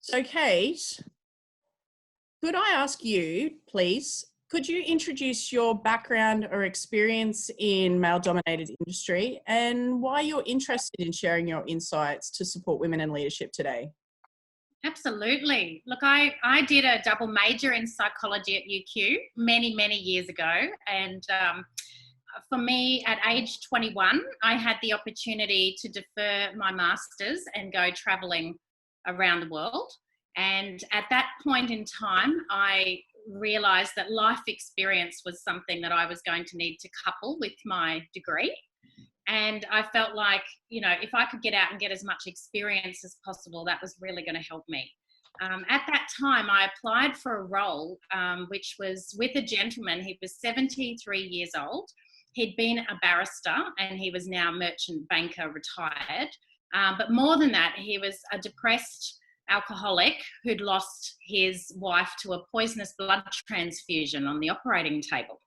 So, Kate, could I ask you, please, could you introduce your background or experience in male-dominated industry and why you're interested in sharing your insights to support women in leadership today? Absolutely. Look, I did a double major in psychology at UQ many years ago. And for me, at age 21, I had the opportunity to defer my master's and go traveling around the world. And at that point in time, I realized that life experience was something that I was going to need to couple with my degree. And I felt like, if I could get out and get as much experience as possible, that was really going to help me. At that time, I applied for a role which was with a gentleman. He was 73 years old. He'd been a barrister and he was now merchant banker retired. But more than that, he was a depressed alcoholic who'd lost his wife to a poisonous blood transfusion on the operating table.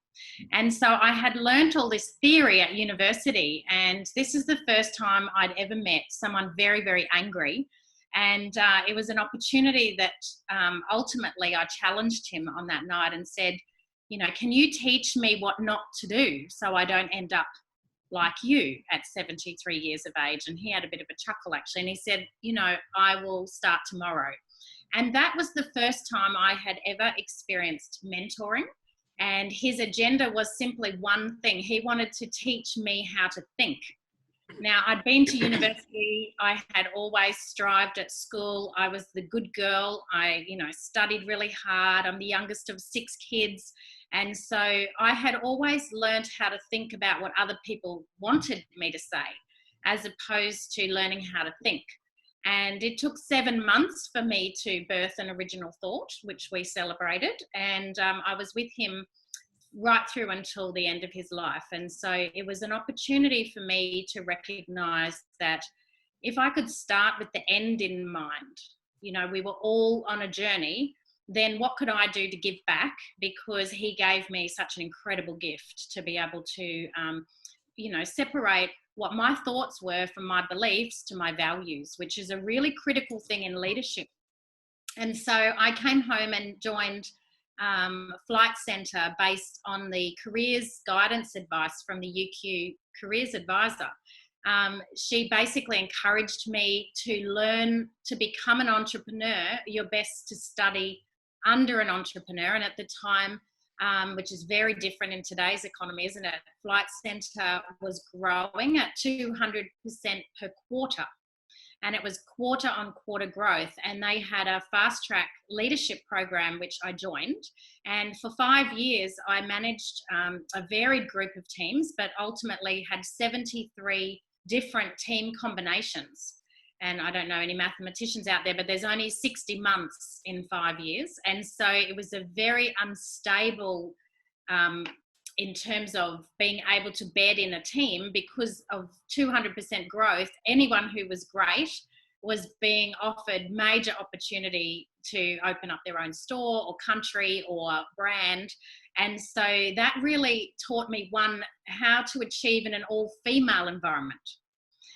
And so I had learnt all this theory at university, and this is the first time I'd ever met someone very angry. And it was an opportunity that ultimately I challenged him on that night and said, can you teach me what not to do so I don't end up like you at 73 years of age? And he had a bit of a chuckle actually, and he said, I will start tomorrow. And that was the first time I had ever experienced mentoring. And his agenda was simply one thing. He wanted to teach me how to think. Now, I'd been to university. I had always strived at school. I was the good girl. I, studied really hard. I'm the youngest of 6 kids. And so I had always learned how to think about what other people wanted me to say, as opposed to learning how to think. And it took 7 months for me to birth an original thought, which we celebrated. And I was with him right through until the end of his life. And so it was an opportunity for me to recognize that if I could start with the end in mind, we were all on a journey, then what could I do to give back? Because he gave me such an incredible gift to be able to, separate what my thoughts were from my beliefs to my values, which is a really critical thing in leadership. And so I came home and joined Flight Centre based on the careers guidance advice from the UQ Careers Advisor. She basically encouraged me to learn to become an entrepreneur. You're best to study under an entrepreneur. And at the time, which is very different in today's economy, isn't it? Flight Centre was growing at 200% per quarter. And it was quarter on quarter growth. And they had a fast track leadership program, which I joined. And for 5 years, I managed a varied group of teams, but ultimately had 73 different team combinations. And I don't know any mathematicians out there, but there's only 60 months in 5 years. And so it was a very unstable in terms of being able to bed in a team because of 200% growth. Anyone who was great was being offered major opportunity to open up their own store or country or brand. And so that really taught me, one, how to achieve in an all-female environment.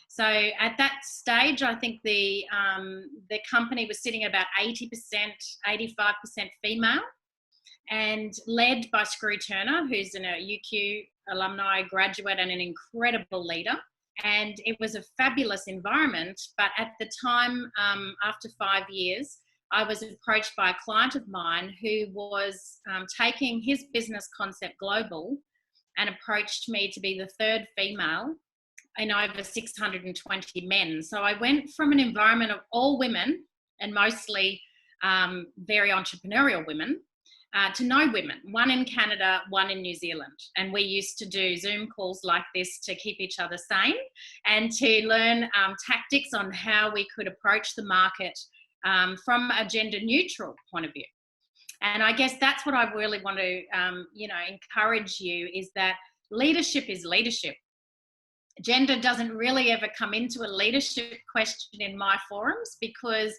So at that stage, I think the company was sitting at about 80%, 85% female, and led by Screw Turner, who's a UQ alumni graduate and an incredible leader. And it was a fabulous environment. But at the time, after 5 years, I was approached by a client of mine who was taking his business concept global and approached me to be the third female in over 620 men. So I went from an environment of all women and mostly very entrepreneurial women to no women, one in Canada, one in New Zealand. And we used to do Zoom calls like this to keep each other sane and to learn tactics on how we could approach the market from a gender neutral point of view. And I guess that's what I really want to, encourage you, is that leadership is leadership. Gender doesn't really ever come into a leadership question in my forums because,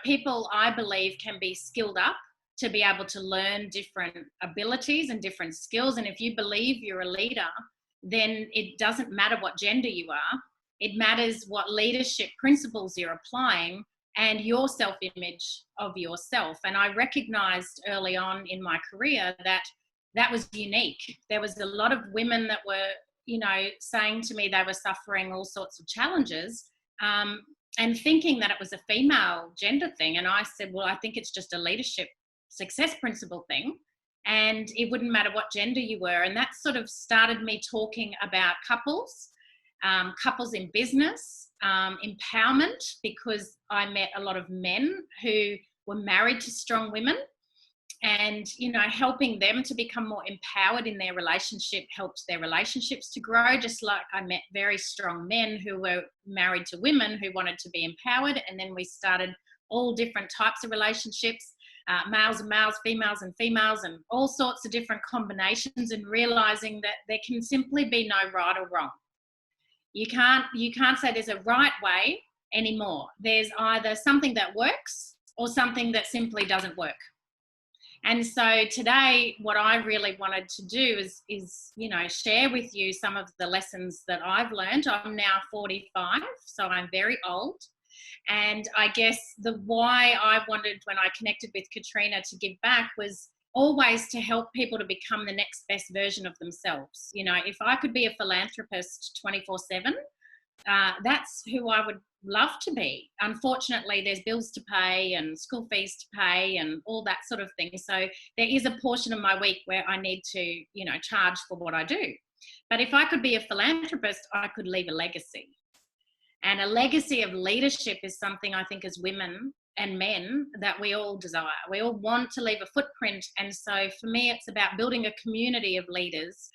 people, I believe, can be skilled up to be able to learn different abilities and different skills. And if you believe you're a leader, then it doesn't matter what gender you are. It matters what leadership principles you're applying and your self-image of yourself. And I recognized early on in my career that that was unique. There was a lot of women that were, you know, saying to me they were suffering all sorts of challenges, and thinking that it was a female gender thing. And I said, well, I think it's just a leadership success principle thing, and it wouldn't matter what gender you were. And that sort of started me talking about couples, couples in business, empowerment, because I met a lot of men who were married to strong women, and, you know, helping them to become more empowered in their relationship helped their relationships to grow. Just like I met very strong men who were married to women who wanted to be empowered, and then we started all different types of relationships, males and males, females and females, and all sorts of different combinations, and realizing that there can simply be no right or wrong. You can't say there's a right way anymore. There's either something that works or something that simply doesn't work. And so today, what I really wanted to do is, you know, share with you some of the lessons that I've learned. I'm now 45, so I'm very old. And I guess the why I wanted, when I connected with Katrina, to give back was always to help people to become the next best version of themselves. You know, if I could be a philanthropist 24/7, that's who I would love to be. Unfortunately, there's bills to pay and school fees to pay and all that sort of thing. So there is a portion of my week where I need to, you know, charge for what I do. But if I could be a philanthropist, I could leave a legacy. And a legacy of leadership is something I think as women and men that we all desire. We all want to leave a footprint. And so for me, it's about building a community of leaders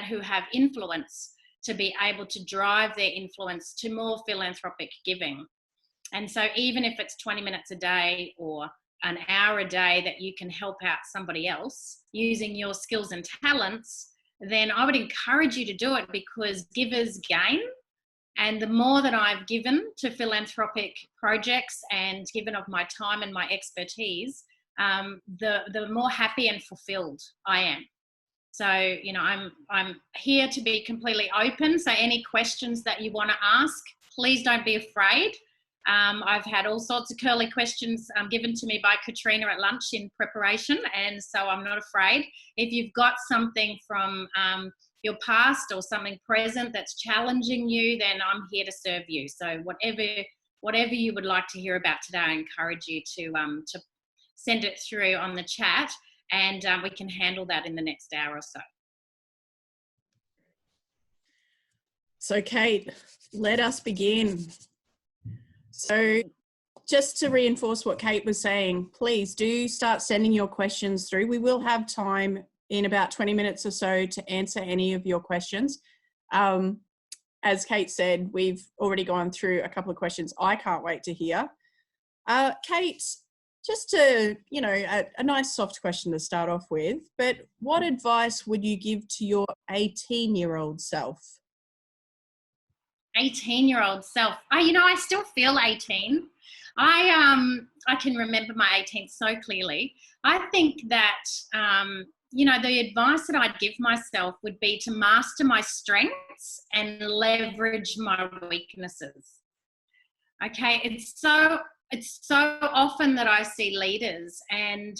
who have influence, to be able to drive their influence to more philanthropic giving. And so even if it's 20 minutes a day or an hour a day that you can help out somebody else using your skills and talents, then I would encourage you to do it, because givers gain. And the more that I've given to philanthropic projects and given of my time and my expertise, the more happy and fulfilled I am. So, you know, I'm here to be completely open. So any questions that you want to ask, please don't be afraid. I've had all sorts of curly questions given to me by Katrina at lunch in preparation, and so I'm not afraid. If you've got something from your past or something present that's challenging you, then I'm here to serve you. So whatever you would like to hear about today, I encourage you to send it through on the chat, and we can handle that in the next hour or so. So Kate, let us begin. So just to reinforce what Kate was saying, please do start sending your questions through. We will have time in about 20 minutes or so to answer any of your questions. As Kate said, we've already gone through a couple of questions I can't wait to hear. Kate, just to, you know, a nice soft question to start off with, but what advice would you give to your 18-year-old self? 18-year-old self. You know, I still feel 18. I can remember my 18th so clearly. I think that, you know, the advice that I'd give myself would be to master my strengths and leverage my weaknesses. Okay, it's so often that I see leaders and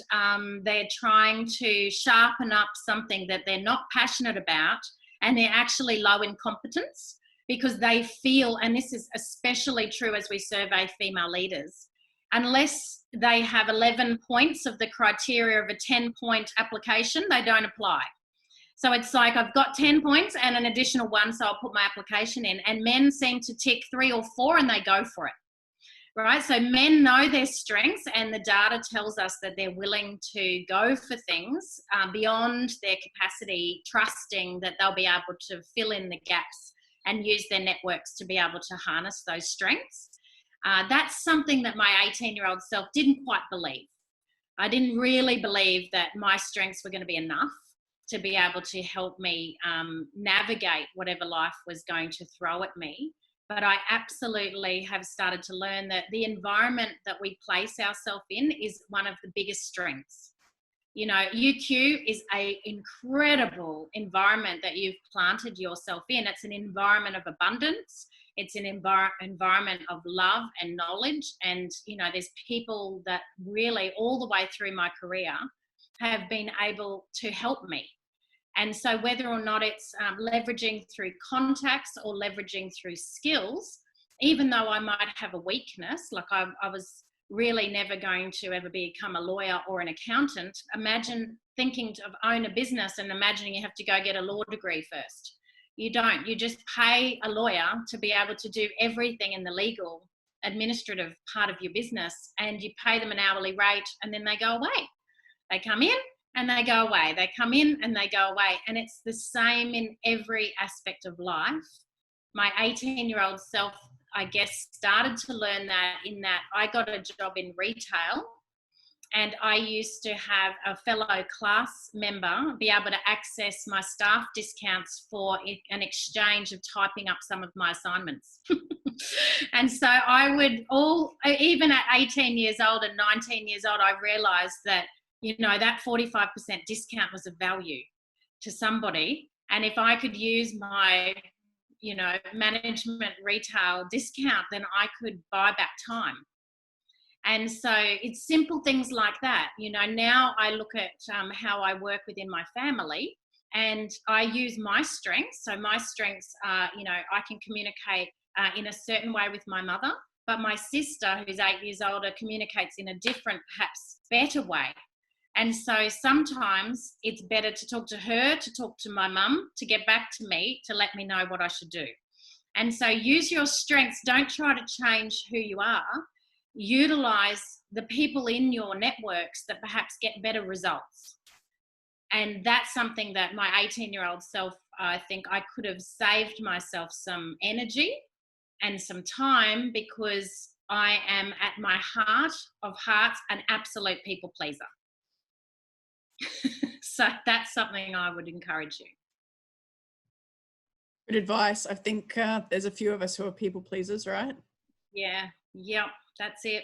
they're trying to sharpen up something that they're not passionate about, and they're actually low in competence because they feel, and this is especially true as we survey female leaders, unless they have 11 points of the criteria of a 10-point application, they don't apply. So it's like, I've got 10 points and an additional one, so I'll put my application in. And men seem to tick 3 or 4 and they go for it. Right? So men know their strengths, and the data tells us that they're willing to go for things beyond their capacity, trusting that they'll be able to fill in the gaps and use their networks to be able to harness those strengths. That's something that my 18-year-old self didn't quite believe. I didn't really believe that my strengths were going to be enough to be able to help me navigate whatever life was going to throw at me. But I absolutely have started to learn that the environment that we place ourselves in is one of the biggest strengths. You know, UQ is an incredible environment that you've planted yourself in. It's an environment of abundance. It's an environment of love and knowledge. And, you know, there's people that really all the way through my career have been able to help me. And so whether or not it's leveraging through contacts or leveraging through skills, even though I might have a weakness, like I was really never going to ever become a lawyer or an accountant. Imagine thinking of own a business and imagining you have to go get a law degree first. You don't. You just pay a lawyer to be able to do everything in the legal administrative part of your business, and you pay them an hourly rate, and then they go away. They come in and they go away. They come in and they go away. And it's the same in every aspect of life. My 18-year-old self, I guess, started to learn that in that I got a job in retail, and I used to have a fellow class member be able to access my staff discounts for an exchange of typing up some of my assignments. And so I would even at 18 years old and 19 years old, I realized that, you know, that 45% discount was of value to somebody. And if I could use my, you know, management retail discount, then I could buy back time. And so it's simple things like that. You know, now I look at how I work within my family, and I use my strengths. So my strengths are, you know, I can communicate in a certain way with my mother, but my sister, who's 8 years older, communicates in a different, perhaps better way. And so sometimes it's better to talk to her, to talk to my mum, to get back to me, to let me know what I should do. And so use your strengths. Don't try to change who you are. Utilize the people in your networks that perhaps get better results. And that's something that my 18-year-old self, I think I could have saved myself some energy and some time, because I am at my heart of hearts an absolute people pleaser. So that's something I would encourage you. Good advice. I think there's a few of us who are people pleasers, right? Yeah. Yep. That's it.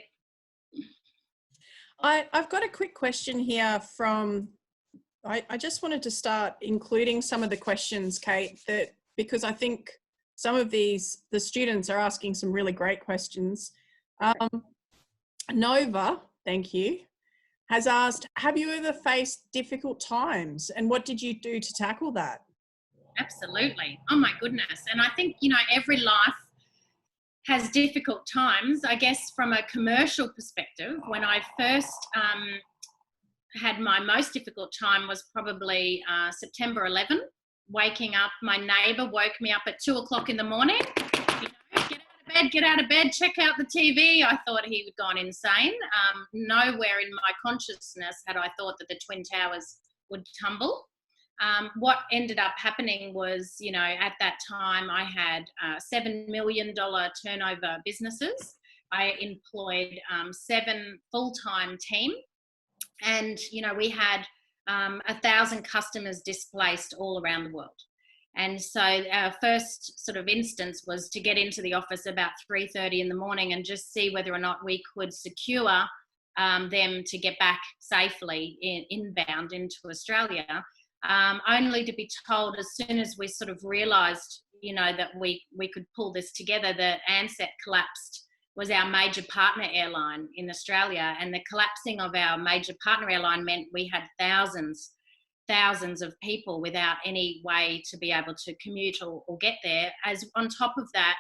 I've got a quick question here from, I just wanted to start including some of the questions, Kate, that because I think some of the students are asking some really great questions. Nova, thank you, has asked, have you ever faced difficult times, and what did you do to tackle that? Absolutely. Oh my goodness. And I think, you know, every life has difficult times. I guess from a commercial perspective, when I first had my most difficult time was probably September 11. Waking up, my neighbour woke me up at 2 o'clock in the morning. You know, get out of bed, check out the TV. I thought he had gone insane. Nowhere in my consciousness had I thought that the Twin Towers would tumble. What ended up happening was, you know, at that time I had $7 million turnover businesses. I employed 7 full-time team, and, you know, we had 1,000 customers displaced all around the world. And so our first sort of instance was to get into the office about 3:30 in the morning and just see whether or not we could secure them to get back safely inbound into Australia. Only to be told, as soon as we sort of realised, you know, that we could pull this together, that Ansett collapsed, was our major partner airline in Australia. And the collapsing of our major partner airline meant we had thousands of people without any way to be able to commute or get there. As on top of that,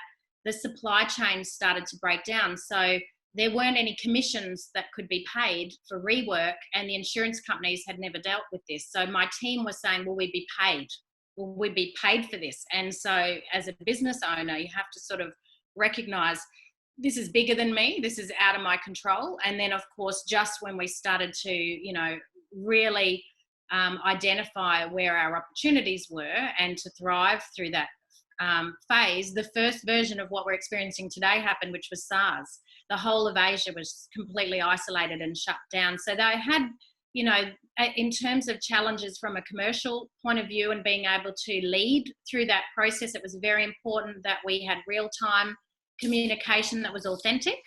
the supply chain started to break down. So there weren't any commissions that could be paid for rework, and the insurance companies had never dealt with this. So my team was saying, will we be paid? Will we be paid for this? And so as a business owner, you have to sort of recognize this is bigger than me. This is out of my control. And then, of course, just when we started to, you know, really identify where our opportunities were and to thrive through that phase, the first version of what we're experiencing today happened, which was SARS. The whole of Asia was completely isolated and shut down. So they had, you know, in terms of challenges from a commercial point of view and being able to lead through that process, it was very important that we had real-time communication that was authentic.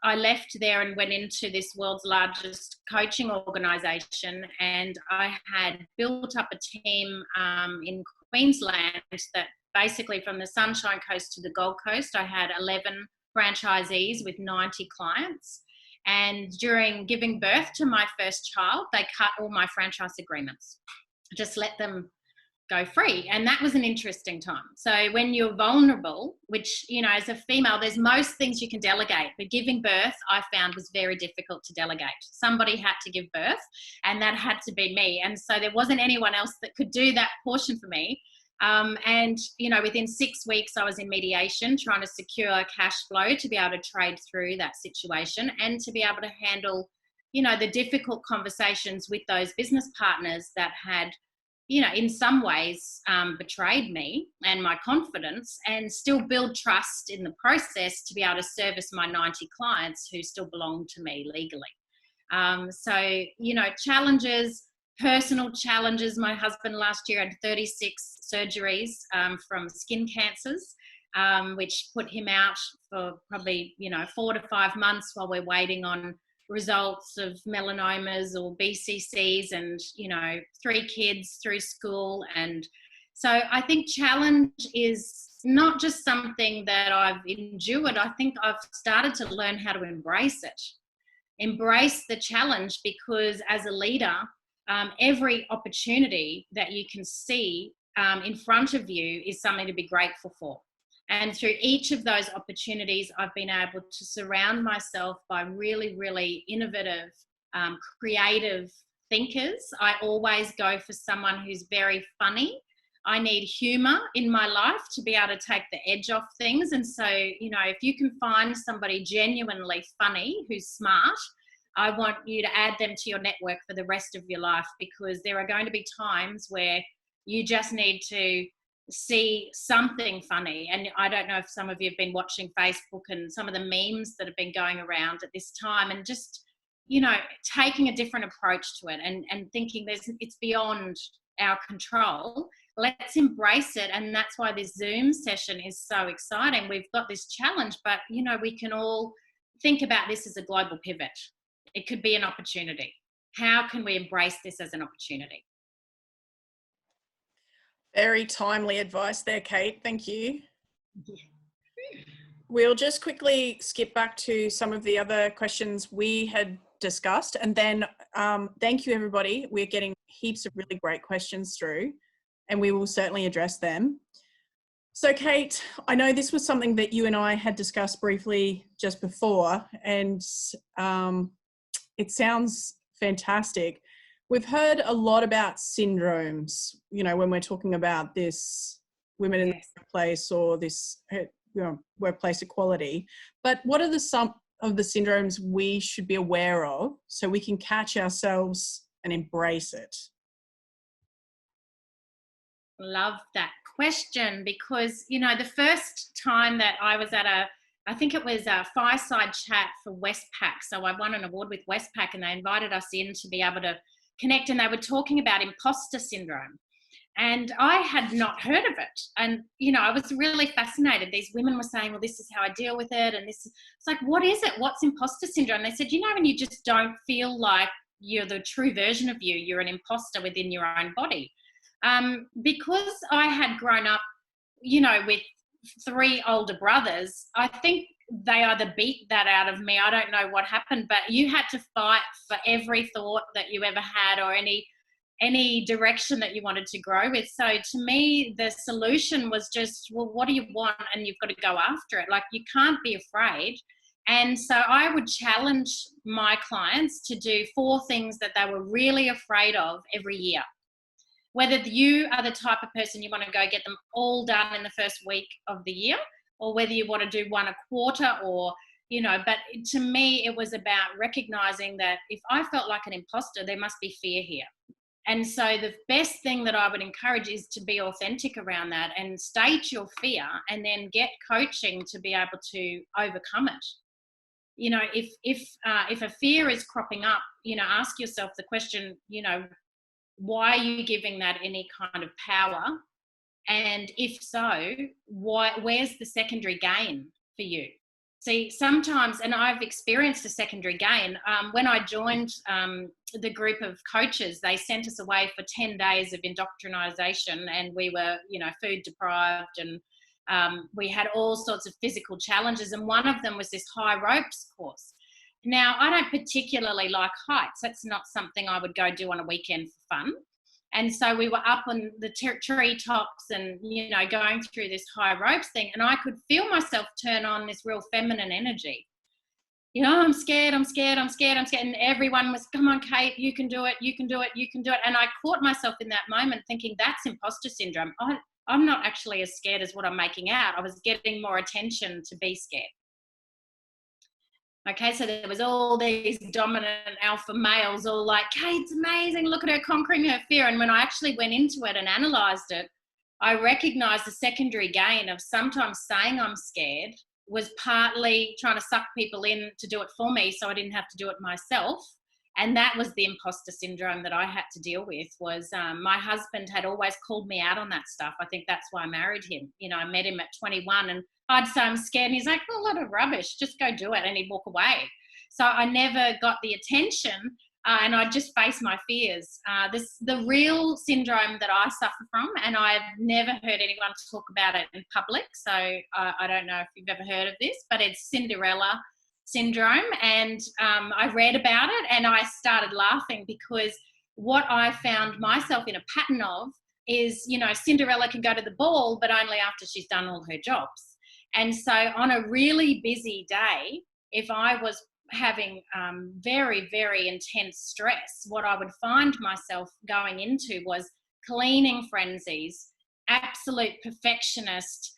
I left there and went into this world's largest coaching organisation, and I had built up a team in Queensland that basically from the Sunshine Coast to the Gold Coast. I had 11 franchisees with 90 clients. And during giving birth to my first child, they cut all my franchise agreements, just let them go free. And that was an interesting time. So when you're vulnerable, which, you know, as a female, there's most things you can delegate, but giving birth I found was very difficult to delegate. Somebody had to give birth, and that had to be me. And so there wasn't anyone else that could do that portion for me. And, you know, within 6 weeks, I was in mediation trying to secure cash flow to be able to trade through that situation and to be able to handle, you know, the difficult conversations with those business partners that had, you know, in some ways betrayed me and my confidence, and still build trust in the process to be able to service my 90 clients who still belong to me legally. So, you know, challenges, personal challenges. My husband last year had 36 surgeries from skin cancers, which put him out for probably, you know, 4 to 5 months while we're waiting on results of melanomas or BCCs, and, you know, 3 kids through school. And so I think challenge is not just something that I've endured. I think I've started to learn how to embrace it. Embrace the challenge, because as a leader, every opportunity that you can see in front of you is something to be grateful for. And through each of those opportunities, I've been able to surround myself by really, really innovative, creative thinkers. I always go for someone who's very funny. I need humor in my life to be able to take the edge off things. And so, you know, if you can find somebody genuinely funny who's smart, I want you to add them to your network for the rest of your life, because there are going to be times where you just need to see something funny. And I don't know if some of you have been watching Facebook and some of the memes that have been going around at this time, and just, you know, taking a different approach to it and thinking it's beyond our control. Let's embrace it. And that's why this Zoom session is so exciting. We've got this challenge, but, you know, we can all think about this as a global pivot. It could be an opportunity. How can we embrace this as an opportunity? Very timely advice there, Kate. Thank you. Yeah. We'll just quickly skip back to some of the other questions we had discussed, and then thank you, everybody. We're getting heaps of really great questions through, and we will certainly address them. So, Kate, I know this was something that you and I had discussed briefly just before, and it sounds fantastic. We've heard a lot about syndromes, you know, when we're talking about this women in the workplace or this, you know, workplace equality. But what are some of the syndromes we should be aware of so we can catch ourselves and embrace it? Love that question, because, you know, the first time that I was at I think it was a fireside chat for Westpac. So I won an award with Westpac, and they invited us in to be able to connect, and they were talking about imposter syndrome. And I had not heard of it. And, you know, I was really fascinated. These women were saying, well, this is how I deal with it. And it's like, what is it? What's imposter syndrome? They said, you know, when you just don't feel like you're the true version of you, you're an imposter within your own body. Because I had grown up, you know, with 3 older brothers, I think they either beat that out of me. I don't know what happened, but you had to fight for every thought that you ever had, or any direction that you wanted to grow with. So to me, the solution was just, well, what do you want? And you've got to go after it. Like, you can't be afraid. And so I would challenge my clients to do 4 things that they were really afraid of every year. Whether you are the type of person you want to go get them all done in the first week of the year, or whether you want to do 1 a quarter, or, you know, but to me, it was about recognizing that if I felt like an imposter, there must be fear here. And so the best thing that I would encourage is to be authentic around that and state your fear, and then get coaching to be able to overcome it. You know, if a fear is cropping up, you know, ask yourself the question, you know, why are you giving that any kind of power? And if so, where's the secondary gain for you? See, sometimes, and I've experienced a secondary gain. When I joined the group of coaches, they sent us away for 10 days of indoctrination, and we were, food deprived, and we had all sorts of physical challenges. And one of them was this high ropes course. Now, I don't particularly like heights. That's not something I would go do on a weekend for fun. And so we were up on the treetops and, going through this high ropes thing. And I could feel myself turn on this real feminine energy. I'm scared, I'm scared, I'm scared, I'm scared. And everyone was, come on, Kate, you can do it, you can do it, you can do it. And I caught myself in that moment thinking, that's imposter syndrome. I'm not actually as scared as what I'm making out. I was getting more attention to be scared. Okay, so there was all these dominant alpha males all like, Kate's amazing, look at her conquering her fear. And when I actually went into it and analysed it, I recognised the secondary gain of sometimes saying I'm scared was partly trying to suck people in to do it for me so I didn't have to do it myself. And that was the imposter syndrome that I had to deal with. Was my husband had always called me out on that stuff. I think that's why I married him. I met him at 21 and I'd say I'm scared and he's like, a lot of rubbish, just go do it. And he'd walk away. So I never got the attention and I'd just face my fears. The real syndrome that I suffer from, and I've never heard anyone talk about it in public. So I don't know if you've ever heard of this, but it's Cinderella syndrome. And I read about it and I started laughing because what I found myself in a pattern of is, Cinderella can go to the ball, but only after she's done all her jobs. And so on a really busy day, if I was having very, very intense stress, what I would find myself going into was cleaning frenzies, absolute perfectionist,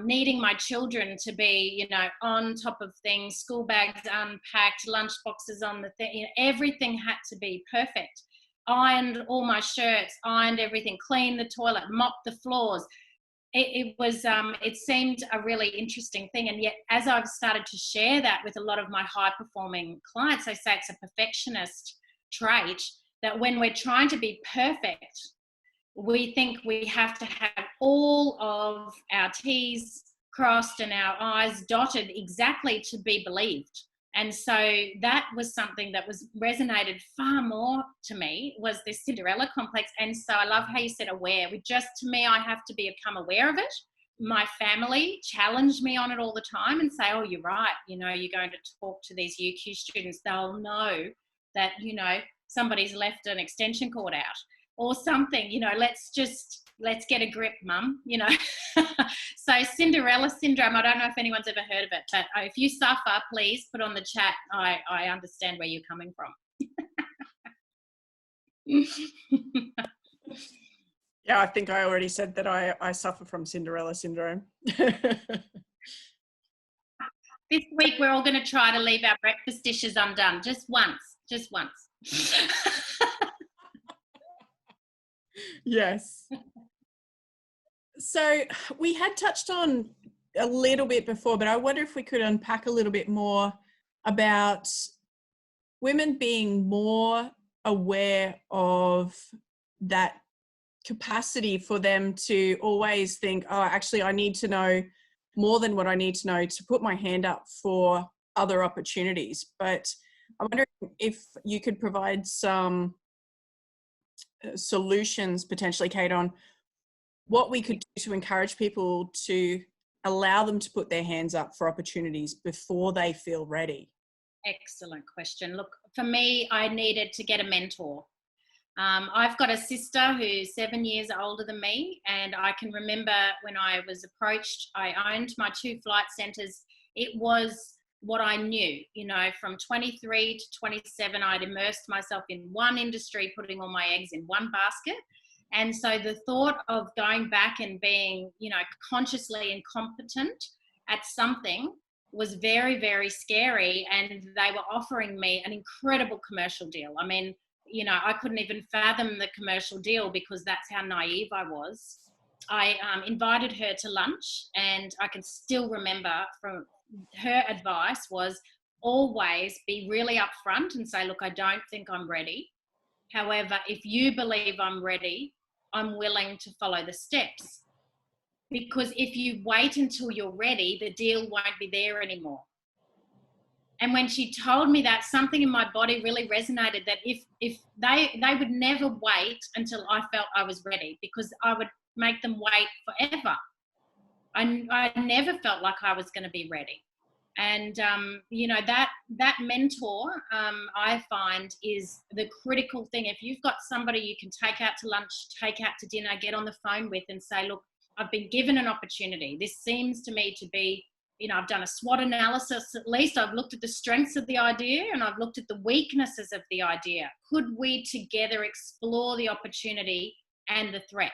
needing my children to be, on top of things, school bags unpacked, lunch boxes on the thing, everything had to be perfect. Ironed all my shirts, ironed everything, cleaned the toilet, mopped the floors. It seemed a really interesting thing. And yet, as I've started to share that with a lot of my high performing clients, they say it's a perfectionist trait that when we're trying to be perfect, we think we have to have all of our T's crossed and our I's dotted exactly to be believed. And so that was something that resonated far more to me, was this Cinderella complex. And so I love how you said aware. To me, I have to become aware of it. My family challenge me on it all the time and say, oh, you're right. you're going to talk to these UQ students. They'll know that, somebody's left an extension cord out or something, let's get a grip, mum, So Cinderella syndrome, I don't know if anyone's ever heard of it, but if you suffer, please put on the chat. I understand where you're coming from. Yeah, I think I already said that I suffer from Cinderella syndrome. This week, we're all going to try to leave our breakfast dishes undone, just once. Yes. So we had touched on a little bit before, but I wonder if we could unpack a little bit more about women being more aware of that capacity for them to always think, oh, actually, I need to know more than what I need to know to put my hand up for other opportunities. But I wonder if you could provide some solutions potentially, Kate, on what we could do to encourage people to allow them to put their hands up for opportunities before they feel ready. Excellent question. Look, for me, I needed to get a mentor. I've got a sister who's 7 years older than me, and I can remember when I was approached, I owned my 2 flight centres. It was what I knew, from 23 to 27, I'd immersed myself in one industry, putting all my eggs in one basket. And so the thought of going back and being, consciously incompetent at something was very, very scary. And they were offering me an incredible commercial deal. I mean, I couldn't even fathom the commercial deal because that's how naive I was. I invited her to lunch, and I can still remember from her advice was always be really upfront and say, look, I don't think I'm ready. However, if you believe I'm ready, I'm willing to follow the steps. Because if you wait until you're ready, the deal won't be there anymore. And when she told me that, something in my body really resonated, that if they would never wait until I felt I was ready, because I would make them wait forever. I never felt like I was going to be ready. And, you know, that mentor, I find, is the critical thing. If you've got somebody you can take out to lunch, take out to dinner, get on the phone with and say, look, I've been given an opportunity. This seems to me to be, you know, I've done a SWOT analysis. At least I've looked at the strengths of the idea and I've looked at the weaknesses of the idea. Could we together explore the opportunity and the threat?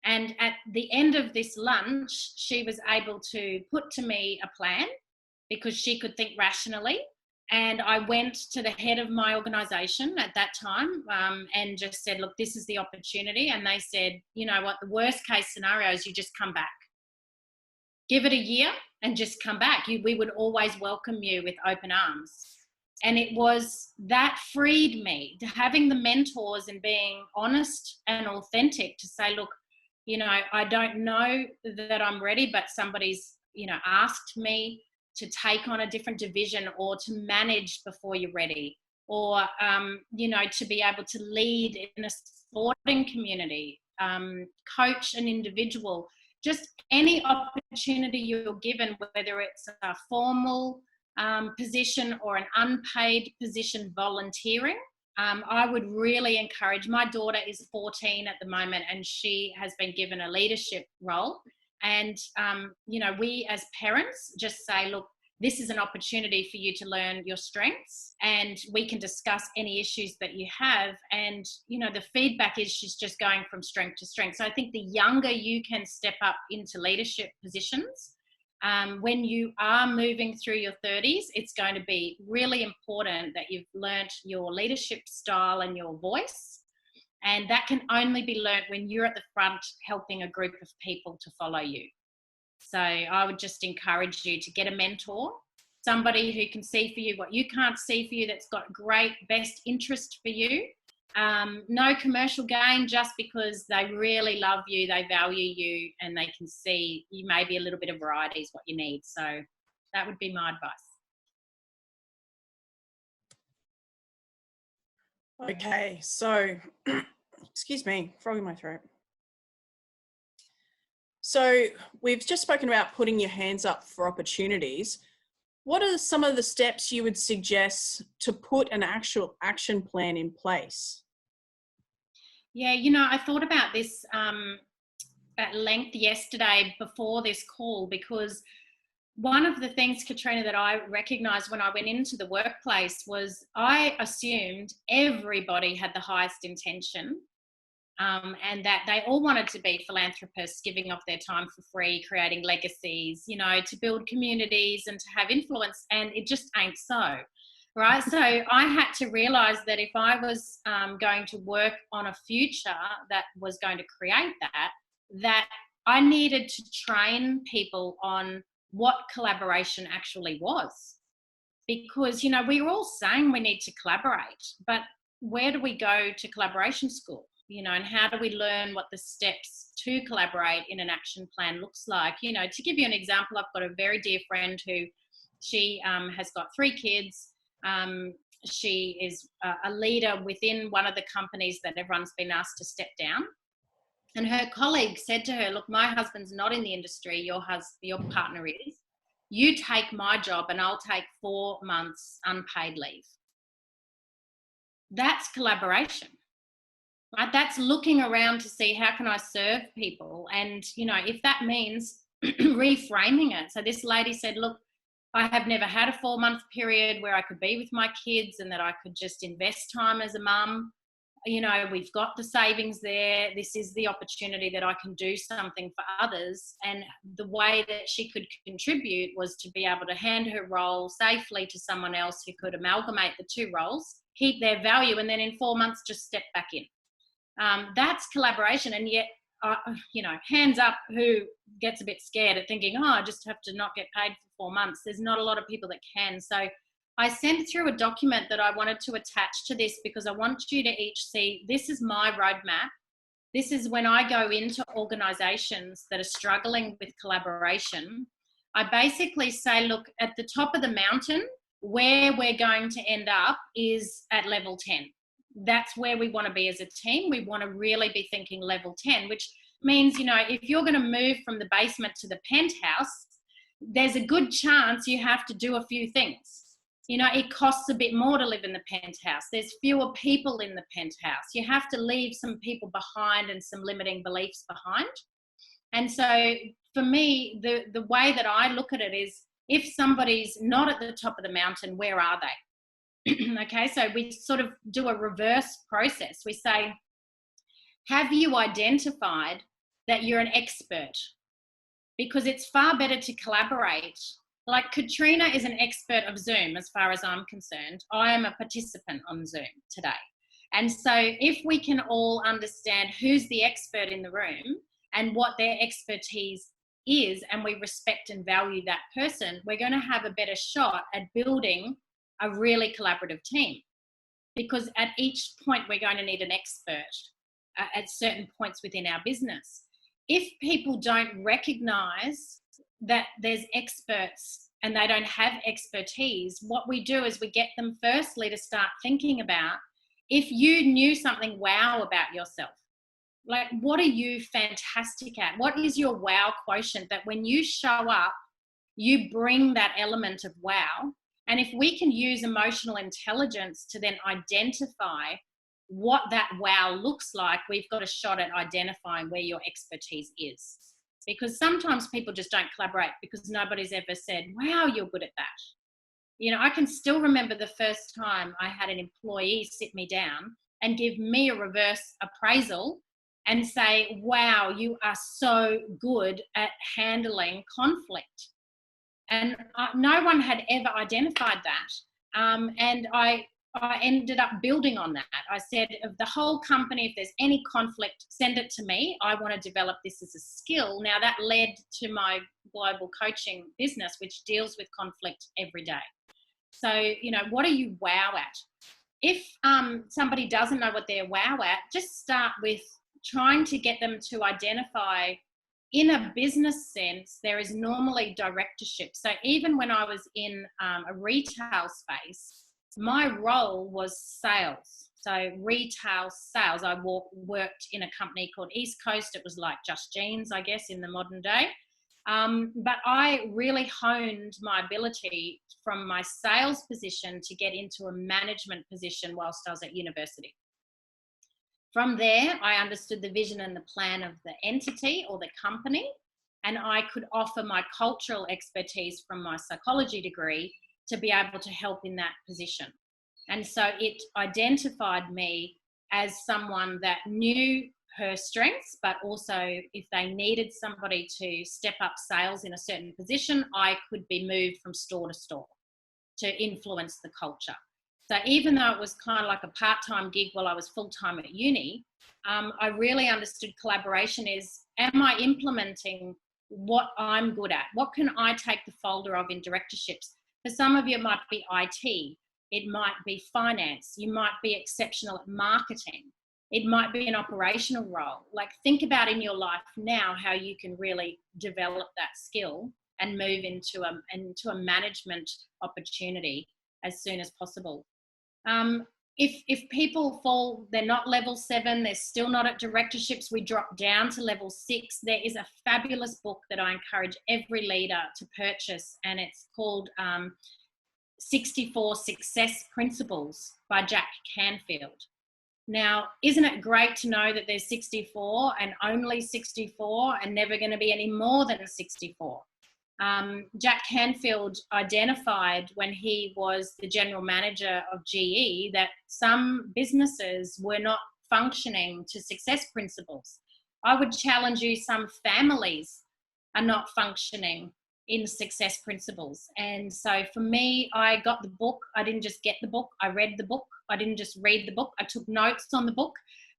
And at the end of this lunch, she was able to put to me a plan, because she could think rationally. And I went to the head of my organisation at that time and just said, look, this is the opportunity. And they said, you know what, the worst case scenario is you just come back. Give it a year and just come back. We would always welcome you with open arms. And it was, that freed me, to having the mentors and being honest and authentic, to say, look, you know, I don't know that I'm ready, but somebody's, you know, asked me to take on a different division or to manage before you're ready, or, you know, to be able to lead in a sporting community, coach an individual, just any opportunity you're given, whether it's a formal position or an unpaid position volunteering. I would really encourage, my daughter is 14 at the moment and she has been given a leadership role. And, you know, we as parents just say, look, this is an opportunity for you to learn your strengths and we can discuss any issues that you have. And, you know, the feedback is she's just going from strength to strength. So I think the younger you can step up into leadership positions, when you are moving through your 30s, it's going to be really important that you've learnt your leadership style and your voice. And that can only be learnt when you're at the front helping a group of people to follow you. So I would just encourage you to get a mentor, somebody who can see for you what you can't see for you, that's got great best interest for you. No commercial gain, just because they really love you, they value you, and they can see you maybe a little bit of variety is what you need. So that would be my advice. Okay, so, excuse me, frog in my throat. So we've just spoken about putting your hands up for opportunities. What are some of the steps you would suggest to put an actual action plan in place? Yeah, you know, I thought about this at length yesterday before this call, because one of the things, Katrina, that I recognised when I went into the workplace was I assumed everybody had the highest intention, and that they all wanted to be philanthropists, giving off their time for free, creating legacies, you know, to build communities and to have influence, and it just ain't so. Right. So I had to realise that if I was going to work on a future that was going to create that I needed to train people on what collaboration actually was. Because, you know, we were all saying we need to collaborate, but where do we go to collaboration school? You know, and how do we learn what the steps to collaborate in an action plan looks like? You know, to give you an example, I've got a very dear friend who, she has got 3 kids. She is a leader within one of the companies that everyone's been asked to step down. And her colleague said to her, look, my husband's not in the industry, your partner is. You take my job and I'll take 4 months unpaid leave. That's collaboration. Right? That's looking around to see how can I serve people. And, you know, if that means reframing it. So this lady said, look, I have never had a 4-month period where I could be with my kids and that I could just invest time as a mum. You know, we've got the savings there. This is the opportunity that I can do something for others. And the way that she could contribute was to be able to hand her role safely to someone else who could amalgamate the 2 roles, keep their value, and then in 4 months just step back in. That's collaboration. And yet, you know, hands up who gets a bit scared at thinking, oh, I just have to not get paid for 4 months. There's not a lot of people that can. So I sent through a document that I wanted to attach to this, because I want you to each see, this is my roadmap. This is when I go into organisations that are struggling with collaboration. I basically say, look, at the top of the mountain, where we're going to end up is at level 10. That's where we want to be as a team. We want to really be thinking level 10, which means, you know, if you're going to move from the basement to the penthouse, there's a good chance you have to do a few things. You know, it costs a bit more to live in the penthouse. There's fewer people in the penthouse. You have to leave some people behind and some limiting beliefs behind. And so for me, the way that I look at it is, if somebody's not at the top of the mountain, where are they? Okay, so we sort of do a reverse process. We say, have you identified that you're an expert? Because it's far better to collaborate. Like Katrina is an expert of Zoom as far as I'm concerned. I am a participant on Zoom today. And so if we can all understand who's the expert in the room and what their expertise is, and we respect and value that person, we're going to have a better shot at building a really collaborative team. Because at each point, we're going to need an expert at certain points within our business. If people don't recognize that there's experts and they don't have expertise, what we do is we get them firstly to start thinking about, if you knew something wow about yourself, like what are you fantastic at? What is your wow quotient that when you show up, you bring that element of wow? And if we can use emotional intelligence to then identify what that wow looks like, we've got a shot at identifying where your expertise is. Because sometimes people just don't collaborate because nobody's ever said, wow, you're good at that. You know, I can still remember the first time I had an employee sit me down and give me a reverse appraisal and say, wow, you are so good at handling conflict. And no one had ever identified that. And I ended up building on that. I said, of the whole company, if there's any conflict, send it to me. I want to develop this as a skill. Now that led to my global coaching business, which deals with conflict every day. So, you know, what are you wow at? If somebody doesn't know what they're wow at, just start with trying to get them to identify. In a business sense, there is normally directorship. So even when I was in a retail space, my role was sales. So retail sales. I worked in a company called East Coast. It was like Just Jeans, I guess, in the modern day. But I really honed my ability from my sales position to get into a management position whilst I was at university. From there, I understood the vision and the plan of the entity or the company, and I could offer my cultural expertise from my psychology degree to be able to help in that position. And so it identified me as someone that knew her strengths, but also if they needed somebody to step up sales in a certain position, I could be moved from store to store to influence the culture. So even though it was kind of like a part-time gig while I was full-time at uni, I really understood collaboration is, am I implementing what I'm good at? What can I take the folder of in directorships? For some of you, it might be IT. It might be finance. You might be exceptional at marketing. It might be an operational role. Like, think about in your life now how you can really develop that skill and move into a management opportunity as soon as possible. If people fall, they're not level 7, they're still not at directorships, we drop down to level 6. There is a fabulous book that I encourage every leader to purchase, and it's called 64 Success Principles by Jack Canfield. Now, isn't it great to know that there's 64 and only 64 and never going to be any more than 64? Jack Canfield identified when he was the general manager of GE that some businesses were not functioning to success principles. I would challenge you, some families are not functioning in success principles. And so for me, I got the book. I didn't just get the book. I read the book. I didn't just read the book. I took notes on the book.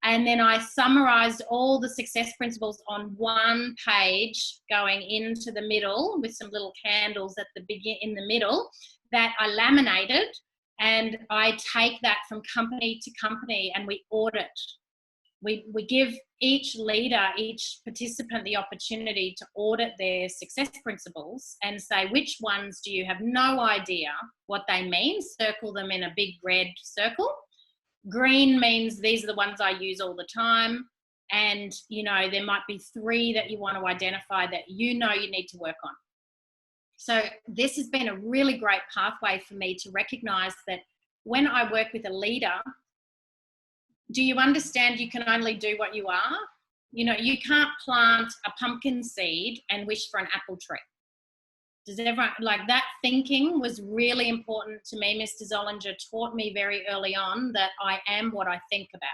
And then I summarized all the success principles on one page going into the middle with some little candles at the in the middle that I laminated. And I take that from company to company and we audit We give each leader, each participant the opportunity to audit their success principles and say, which ones do you have no idea what they mean? Circle them in a big red circle. Green means these are the ones I use all the time. And, there might be 3 that you want to identify that you need to work on. So this has been a really great pathway for me to recognize that when I work with a leader, do you understand you can only do what you are? You can't plant a pumpkin seed and wish for an apple tree. Does everyone, that thinking was really important to me. Mr. Zollinger taught me very early on that I am what I think about.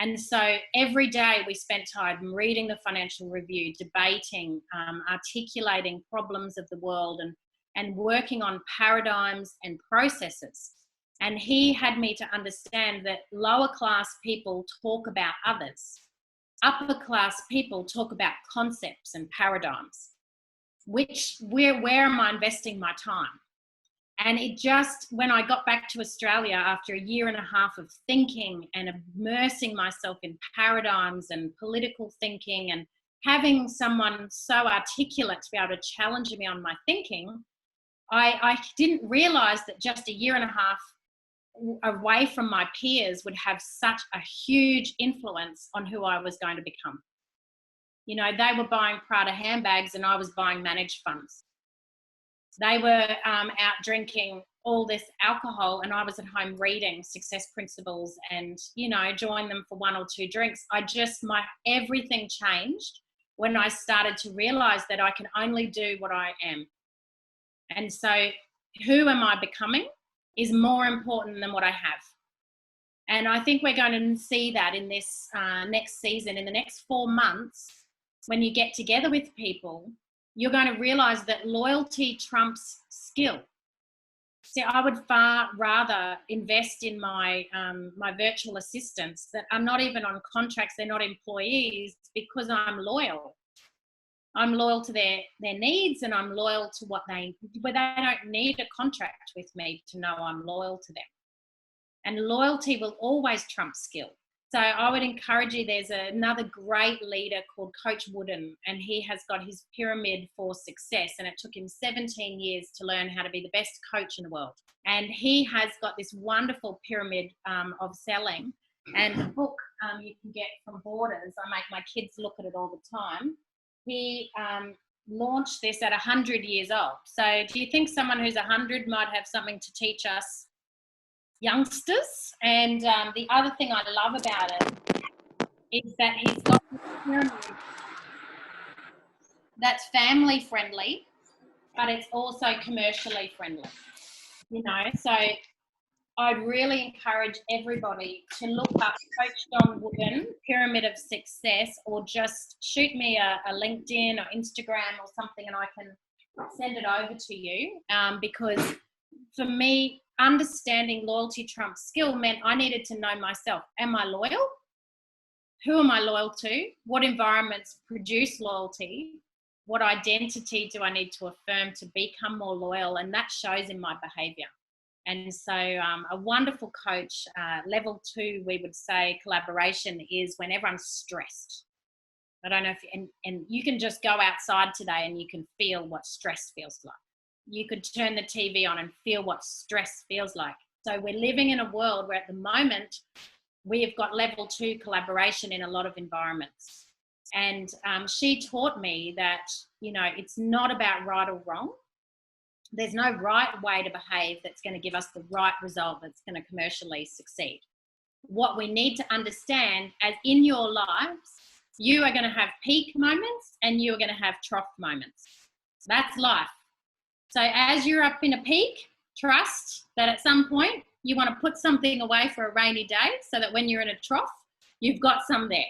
And so every day we spent time reading the Financial Review, debating, articulating problems of the world and working on paradigms and processes. And he had me to understand that lower class people talk about others. Upper class people talk about concepts and paradigms. Where am I investing my time? And it just, when I got back to Australia after 1.5 years of thinking and immersing myself in paradigms and political thinking and having someone so articulate to be able to challenge me on my thinking, I didn't realize that just 1.5 years away from my peers would have such a huge influence on who I was going to become. They were buying Prada handbags and I was buying managed funds. They were out drinking all this alcohol and I was at home reading success principles and, join them for 1 or 2 drinks. Everything changed when I started to realize that I can only do what I am. And so who am I becoming is more important than what I have. And I think we're going to see that in this next season, in the next 4 months, when you get together with people, you're going to realize that loyalty trumps skill. See, I would far rather invest in my virtual assistants that are not even on contracts, they're not employees, because I'm loyal. I'm loyal to their needs and I'm loyal to but they don't need a contract with me to know I'm loyal to them. And loyalty will always trump skill. So I would encourage you, there's another great leader called Coach Wooden, and he has got his pyramid for success, and it took him 17 years to learn how to be the best coach in the world. And he has got this wonderful pyramid of selling, and the book you can get from Borders. I make my kids look at it all the time. He launched this at 100 years old. So do you think someone who's 100 might have something to teach us youngsters? And the other thing I love about it is that he's got this pyramid that's family friendly, but it's also commercially friendly. So I'd really encourage everybody to look up Coach John Wooden, Pyramid of Success, or just shoot me a LinkedIn or Instagram or something and I can send it over to you. Because for me, understanding loyalty trumps skill meant I needed to know myself. Am I loyal? Who am I loyal to? What environments produce loyalty? What identity do I need to affirm to become more loyal? And that shows in my behavior. And so a wonderful coach, level 2, we would say collaboration, is when everyone's stressed. I don't know if, and you can just go outside today and you can feel what stress feels like. You could turn the TV on and feel what stress feels like. So we're living in a world where at the moment we have got level 2 collaboration in a lot of environments. And she taught me that, it's not about right or wrong. There's no right way to behave that's going to give us the right result that's going to commercially succeed. What we need to understand, as in your lives, you are going to have peak moments and you are going to have trough moments. That's life. So as you're up in a peak, trust that at some point you want to put something away for a rainy day so that when you're in a trough, you've got some there.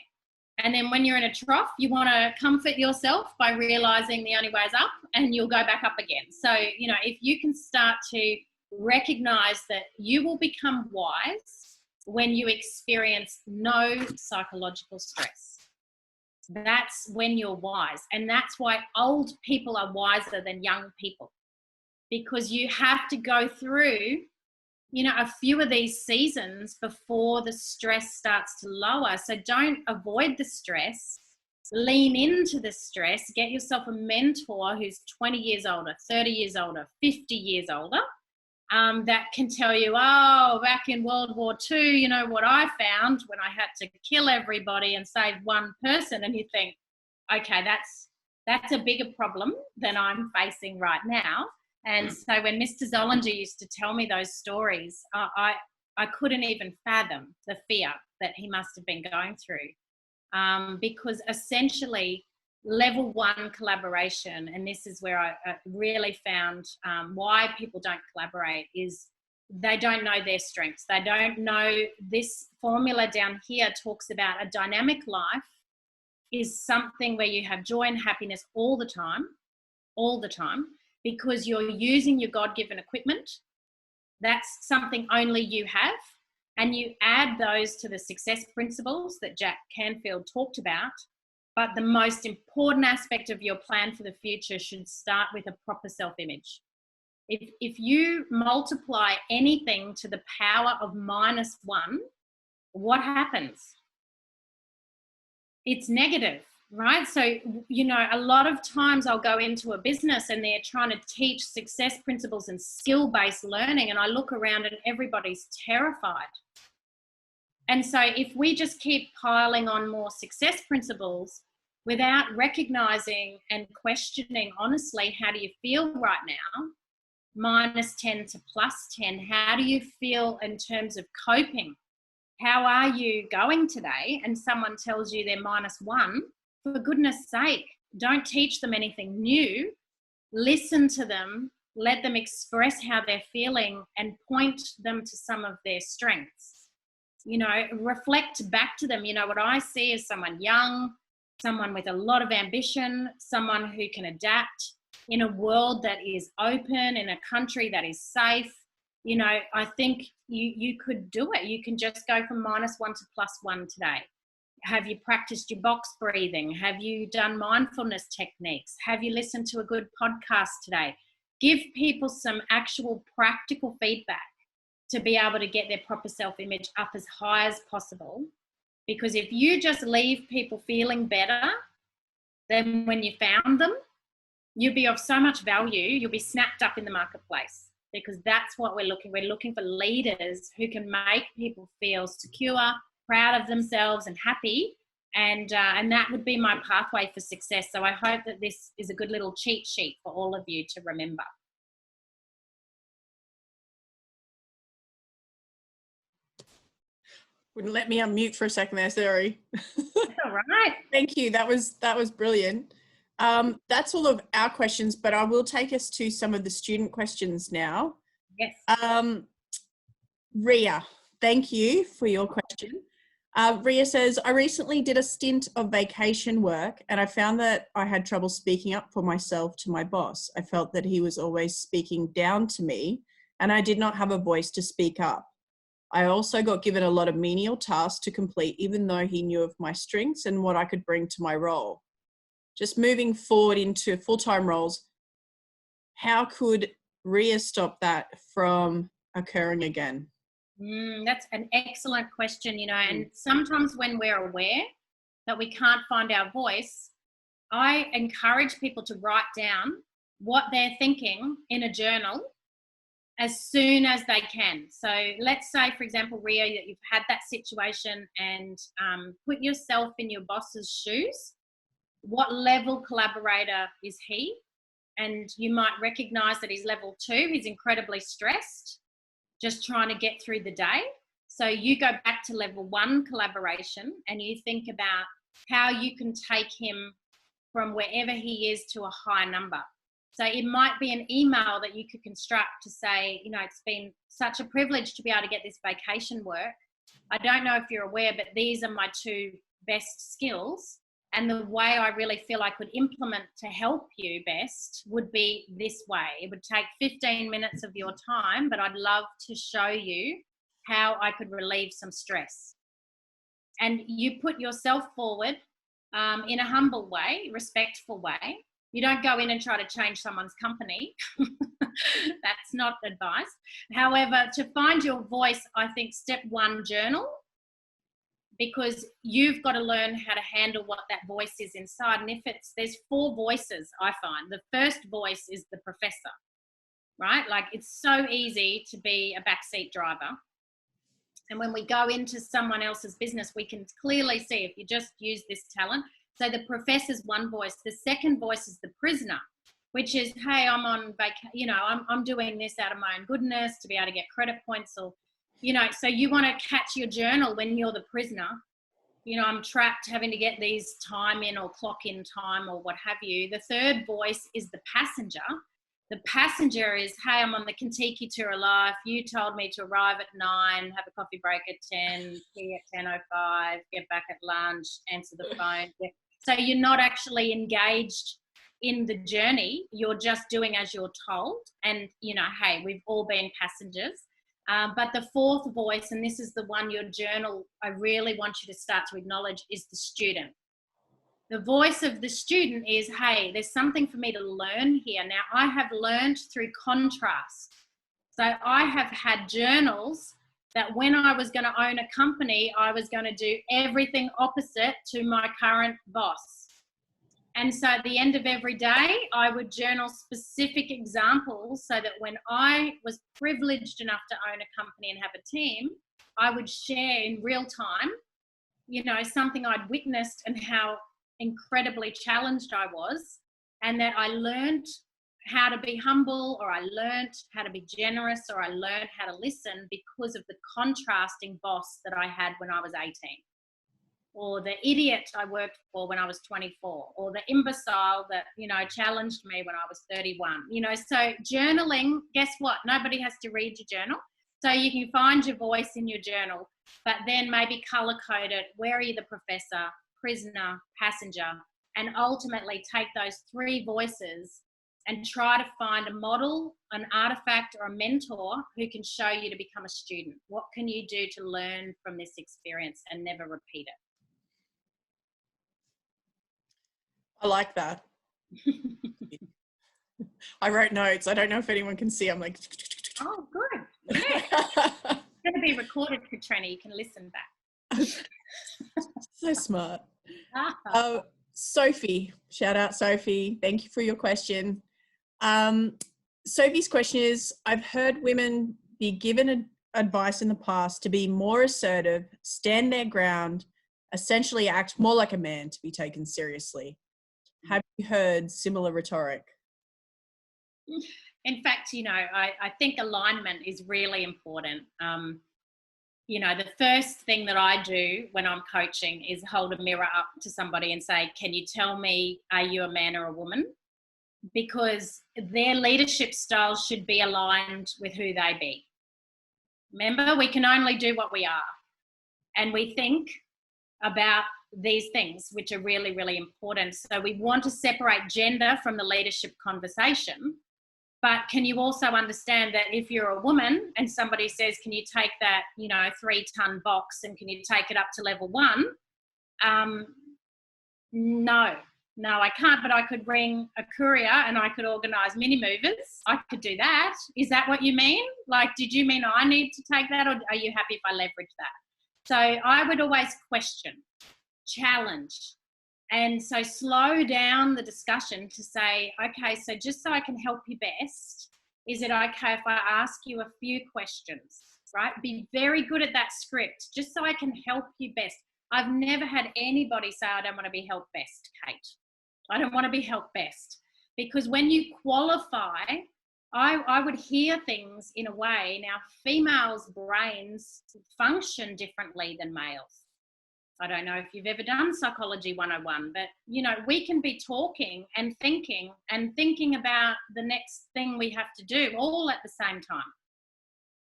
And then when you're in a trough, you want to comfort yourself by realizing the only way is up and you'll go back up again. So, if you can start to recognize that you will become wise when you experience no psychological stress. That's when you're wise. And that's why old people are wiser than young people, because you have to go through you know, a few of these seasons before the stress starts to lower. So don't avoid the stress, lean into the stress, get yourself a mentor who's 20 years older, 30 years older, 50 years older, that can tell you, oh, back in World War II, you know what I found when I had to kill everybody and save one person. And you think, okay, that's a bigger problem than I'm facing right now. And so when Mr. Zollinger used to tell me those stories, I couldn't even fathom the fear that he must have been going through, because essentially level one collaboration, and this is where I really found why people don't collaborate, is they don't know their strengths. They don't know this formula down here talks about a dynamic life is something where you have joy and happiness all the time, because you're using your God-given equipment. That's something only you have. And you add those to the success principles that Jack Canfield talked about. But the most important aspect of your plan for the future should start with a proper self-image. If you multiply anything to the power of -1, what happens? It's negative, right? So, you know, a lot of times I'll go into a business and they're trying to teach success principles and skill-based learning, and I look around and everybody's terrified. And so if we just keep piling on more success principles without recognizing and questioning honestly, how do you feel right now? -10 to +10, how do you feel in terms of coping? How are you going today? And someone tells you they're -1, for goodness sake, don't teach them anything new. Listen to them, let them express how they're feeling, and point them to some of their strengths. You know, reflect back to them. You know, what I see is someone young, someone with a lot of ambition, someone who can adapt in a world that is open, in a country that is safe. You know, I think you could do it. You can just go from -1 to +1 today. Have you practiced your box breathing? Have you done mindfulness techniques? Have you listened to a good podcast today? Give people some actual practical feedback to be able to get their proper self-image up as high as possible. Because if you just leave people feeling better than when you found them, you'll be of so much value, you'll be snapped up in the marketplace, because that's what we're looking for leaders who can make people feel secure, proud of themselves and happy. And that would be my pathway for success. So I hope that this is a good little cheat sheet for all of you to remember. Wouldn't let me unmute for a second there, sorry. That's all right. Thank you. That was brilliant. That's all of our questions, but I will take us to some of the student questions now. Yes. Ria, thank you for your question. Ria says, I recently did a stint of vacation work and I found that I had trouble speaking up for myself to my boss. I felt that he was always speaking down to me and I did not have a voice to speak up. I also got given a lot of menial tasks to complete, even though he knew of my strengths and what I could bring to my role. Just moving forward into full-time roles, how could Ria stop that from occurring again? That's an excellent question, you know, and sometimes when we're aware that we can't find our voice, I encourage people to write down what they're thinking in a journal as soon as they can. So let's say, for example, Ria, that you've had that situation, and put yourself in your boss's shoes. What level collaborator is he? And you might recognize that he's level 2, he's incredibly stressed, just trying to get through the day. So you go back to level 1 collaboration and you think about how you can take him from wherever he is to a high number. So it might be an email that you could construct to say, you know, it's been such a privilege to be able to get this vacation work. I don't know if you're aware, but these are my 2 best skills. And the way I really feel I could implement to help you best would be this way. It would take 15 minutes of your time, but I'd love to show you how I could relieve some stress. And you put yourself forward in a humble way, respectful way, You don't go in and try to change someone's company. That's not advice. However, to find your voice, I think step one, journal, because you've got to learn how to handle what that voice is inside. And there's 4 voices, I find. The first voice is the professor, right? Like, it's so easy to be a backseat driver. And when we go into someone else's business, we can clearly see if you just use this talent. So the professor's one voice. The second voice is the prisoner, which is, hey, I'm on vacation, I'm doing this out of my own goodness to be able to get credit points, or, so you want to catch your journal when you're the prisoner. I'm trapped having to get these time in or clock in time or what have you. The third voice is the passenger. The passenger is, hey, I'm on the Kentucky tour of life. You told me to arrive at 9, have a coffee break at 10, tea at 10:05, get back at lunch, answer the phone. So you're not actually engaged in the journey. You're just doing as you're told. And, hey, we've all been passengers. But the fourth voice, and this is the one, your journal, I really want you to start to acknowledge, is the student. The voice of the student is, hey, there's something for me to learn here. Now, I have learned through contrast. So I have had journals that when I was going to own a company, I was going to do everything opposite to my current boss. And so at the end of every day, I would journal specific examples so that when I was privileged enough to own a company and have a team, I would share in real time, something I'd witnessed and how incredibly challenged I was, and that I learned how to be humble, or I learned how to be generous, or I learned how to listen because of the contrasting boss that I had when I was 18, or the idiot I worked for when I was 24, or the imbecile that, challenged me when I was 31. So journaling, guess what? Nobody has to read your journal. So you can find your voice in your journal, but then maybe color code it. Where are you the professor, prisoner, passenger, and ultimately take those 3 voices and try to find a model, an artifact, or a mentor who can show you to become a student. What can you do to learn from this experience and never repeat it? I like that. I wrote notes. I don't know if anyone can see. I'm like, oh, good. Yeah. It's going to be recorded, Katrina. You can listen back. So smart. Sophie, shout out Sophie. Thank you for your question. Sophie's question is, I've heard women be given advice in the past to be more assertive, stand their ground, essentially act more like a man to be taken seriously. Have you heard similar rhetoric? In fact, I think alignment is really important. The first thing that I do when I'm coaching is hold a mirror up to somebody and say, can you tell me, are you a man or a woman? Because their leadership style should be aligned with who they be. Remember, we can only do what we are. And we think about these things, which are really, really important. So we want to separate gender from the leadership conversation. But can you also understand that if you're a woman and somebody says, can you take that, 3-ton box and can you take it up to level 1? No, I can't, but I could ring a courier and I could organise mini movers. I could do that. Is that what you mean? Like, did you mean I need to take that, or are you happy if I leverage that? So I would always question, challenge. And so slow down the discussion to say, okay, so just so I can help you best, is it okay if I ask you a few questions, right? Be very good at that script, just so I can help you best. I've never had anybody say, I don't want to be helped best, Kate. I don't want to be helped best. Because when you qualify, I would hear things in a way. Now, females' brains function differently than males. I don't know if you've ever done Psychology 101, but, we can be talking and thinking about the next thing we have to do all at the same time.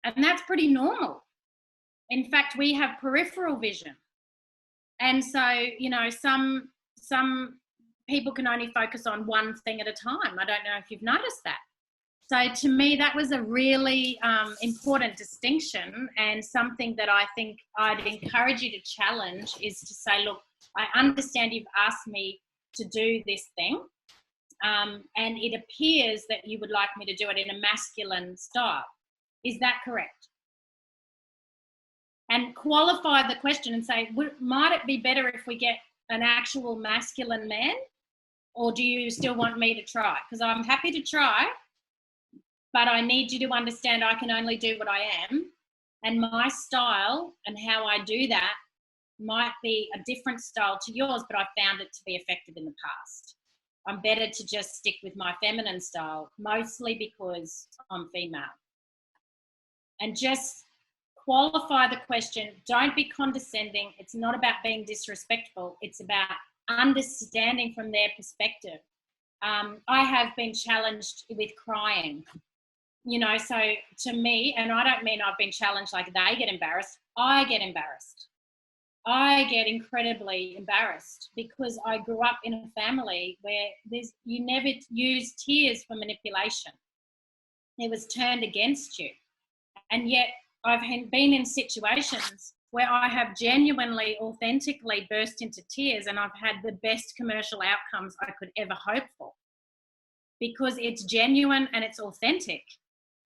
And that's pretty normal. In fact, we have peripheral vision. And so, some people can only focus on one thing at a time. I don't know if you've noticed that. So to me, that was a really important distinction, and something that I think I'd encourage you to challenge is to say, look, I understand you've asked me to do this thing, and it appears that you would like me to do it in a masculine style. Is that correct? And qualify the question and say, might it be better if we get an actual masculine man? Or do you still want me to try? Because I'm happy to try, but I need you to understand I can only do what I am. And my style and how I do that might be a different style to yours, but I found it to be effective in the past. I'm better to just stick with my feminine style, mostly because I'm female. And just qualify the question. Don't be condescending. It's not about being disrespectful. It's about understanding from their perspective. I have been challenged with crying, you know, so to me, and I don't mean I've been challenged like they get embarrassed. I get embarrassed. I get incredibly embarrassed because I grew up in a family where you never use tears for manipulation. It was turned against you. And yet I've been in situations where I have genuinely, authentically burst into tears, and I've had the best commercial outcomes I could ever hope for, because it's genuine and it's authentic,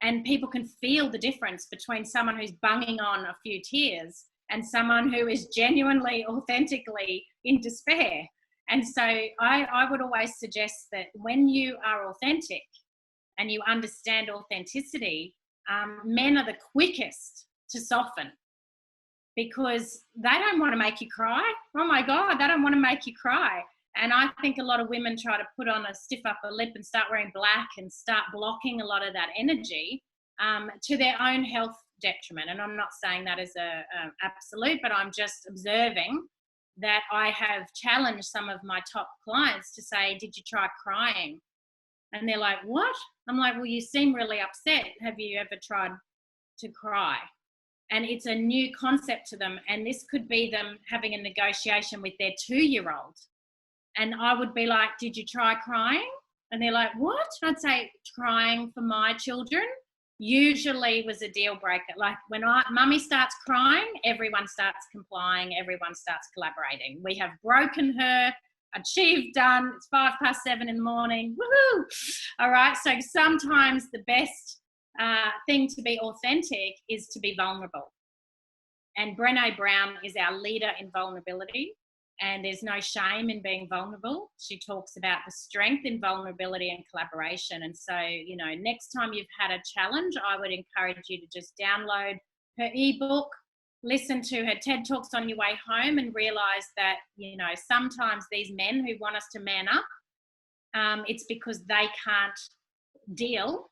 and people can feel the difference between someone who's bunging on a few tears and someone who is genuinely, authentically in despair. And so I would always suggest that when you are authentic and you understand authenticity, men are the quickest to soften, because they don't want to make you cry. Oh my God, they don't want to make you cry. And I think a lot of women try to put on a stiff upper lip and start wearing black and start blocking a lot of that energy to their own health detriment. And I'm not saying that as a absolute, but I'm just observing that I have challenged some of my top clients to say, did you try crying? And they're like, what? I'm like, well, you seem really upset. Have you ever tried to cry? And it's a new concept to them. And this could be them having a negotiation with their 2-year-old. And I would be like, did you try crying? And they're like, what? I'd say, crying for my children usually was a deal breaker. Like when mummy starts crying, everyone starts complying, everyone starts collaborating. We have broken her, achieved, done. It's 7:05 in the morning. Woohoo! All right. So sometimes the best thing to be authentic is to be vulnerable. And Brené Brown is our leader in vulnerability. And there's no shame in being vulnerable. She talks about the strength in vulnerability and collaboration. And so, you know, next time you've had a challenge, I would encourage you to just download her ebook, listen to her TED Talks on your way home, and realize that, you know, sometimes these men who want us to man up, it's because they can't deal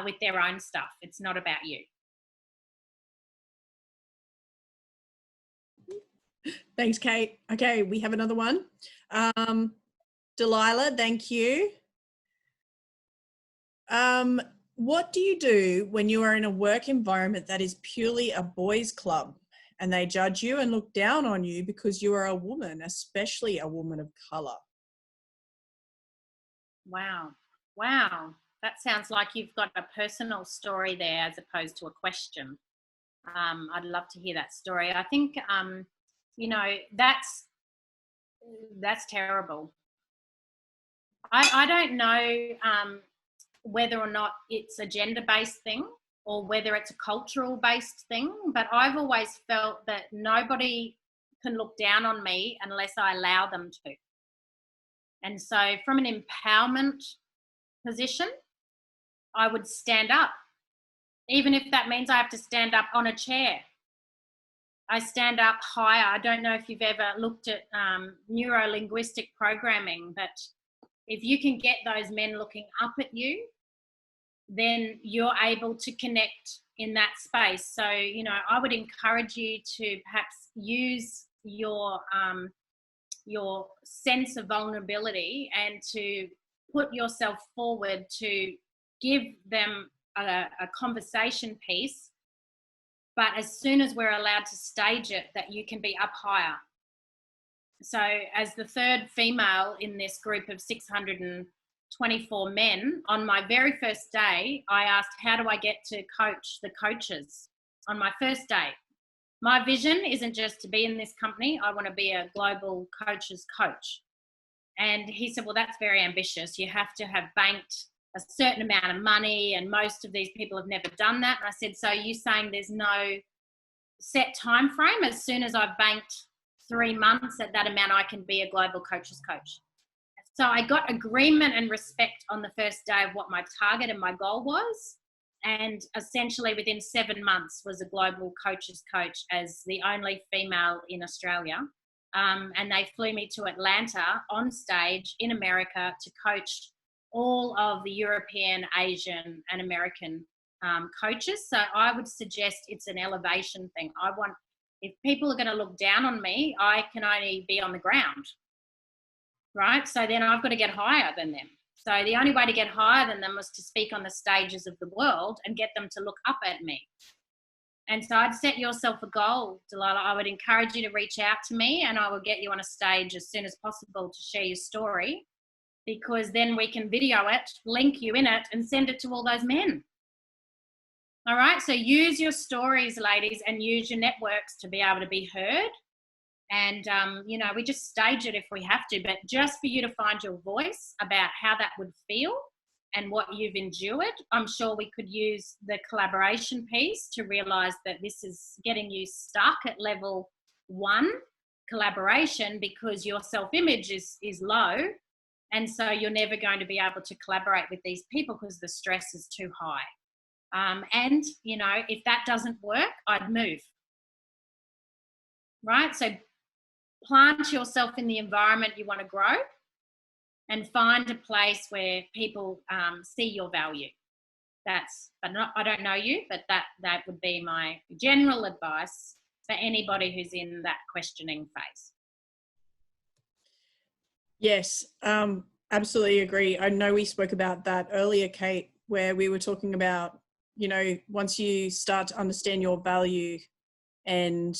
with their own stuff. It's not about you. Thanks, Kate. Okay, we have another one. Delilah, thank you. What do you do when you are in a work environment that is purely a boys' club and they judge you and look down on you because you are a woman, especially a woman of colour? Wow. Wow. That sounds like you've got a personal story there as opposed to a question. I'd love to hear that story. I think, you know, that's terrible. I don't know whether or not it's a gender-based thing or whether it's a cultural-based thing, but I've always felt that nobody can look down on me unless I allow them to. And so from an empowerment position, I would stand up, even if that means I have to stand up on a chair. I stand up higher. I don't know if you've ever looked at neuro-linguistic programming, but if you can get those men looking up at you, then you're able to connect in that space. So, you know, I would encourage you to perhaps use your sense of vulnerability and to put yourself forward to give them a conversation piece. But as soon as we're allowed to stage it, that you can be up higher. So as the third female in this group of 624 men, on my very first day, I asked, how do I get to coach the coaches on my first day? My vision isn't just to be in this company. I want to be a global coach's coach. And he said, well, that's very ambitious. You have to have banked a certain amount of money, and most of these people have never done that. And I said, so you saying there's no set time frame? As soon as I've banked 3 months at that amount, I can be a global coach's coach. So I got agreement and respect on the first day of what my target and my goal was. And essentially within 7 months was a global coach's coach as the only female in Australia. And they flew me to Atlanta on stage in America to coach all of the European, Asian and American coaches. So I would suggest it's an elevation thing. If people are going to look down on me, I can only be on the ground, right? So then I've got to get higher than them. So the only way to get higher than them was to speak on the stages of the world and get them to look up at me. And so I'd set yourself a goal, Delilah. I would encourage you to reach out to me, and I will get you on a stage as soon as possible to share your story, because then we can video it, link you in it, and send it to all those men. All right, so use your stories, ladies, and use your networks to be able to be heard. And, you know, we just stage it if we have to, but just for you to find your voice about how that would feel and what you've endured. I'm sure we could use the collaboration piece to realise that this is getting you stuck at level 1 collaboration because your self-image is low. And so you're never going to be able to collaborate with these people because the stress is too high. And, you know, if that doesn't work, I'd move. Right? So plant yourself in the environment you want to grow and find a place where people see your value. I don't know you, but that would be my general advice for anybody who's in that questioning phase. Yes, absolutely agree. I know we spoke about that earlier, Kate, where we were talking about, you know, once you start to understand your value and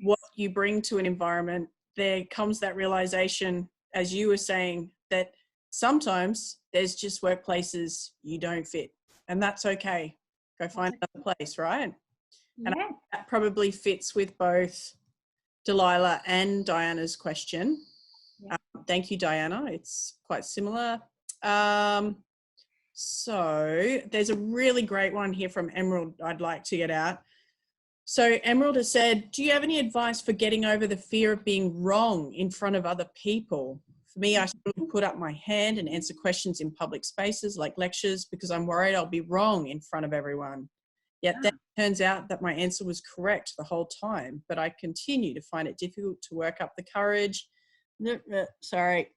what you bring to an environment, there comes that realization, as you were saying, that sometimes there's just workplaces you don't fit, and that's okay. Go find another place, right? And Yeah. that probably fits with both Delilah and Diana's question. Yeah. Thank you, Diana. It's quite similar. So there's a really great one here from Emerald I'd like to get out. So Emerald has said, do you have any advice for getting over the fear of being wrong in front of other people? For me, I sort of put up my hand and answer questions in public spaces like lectures because I'm worried I'll be wrong in front of everyone. Yet then it turns out that my answer was correct the whole time, but I continue to find it difficult to work up the courage. Sorry.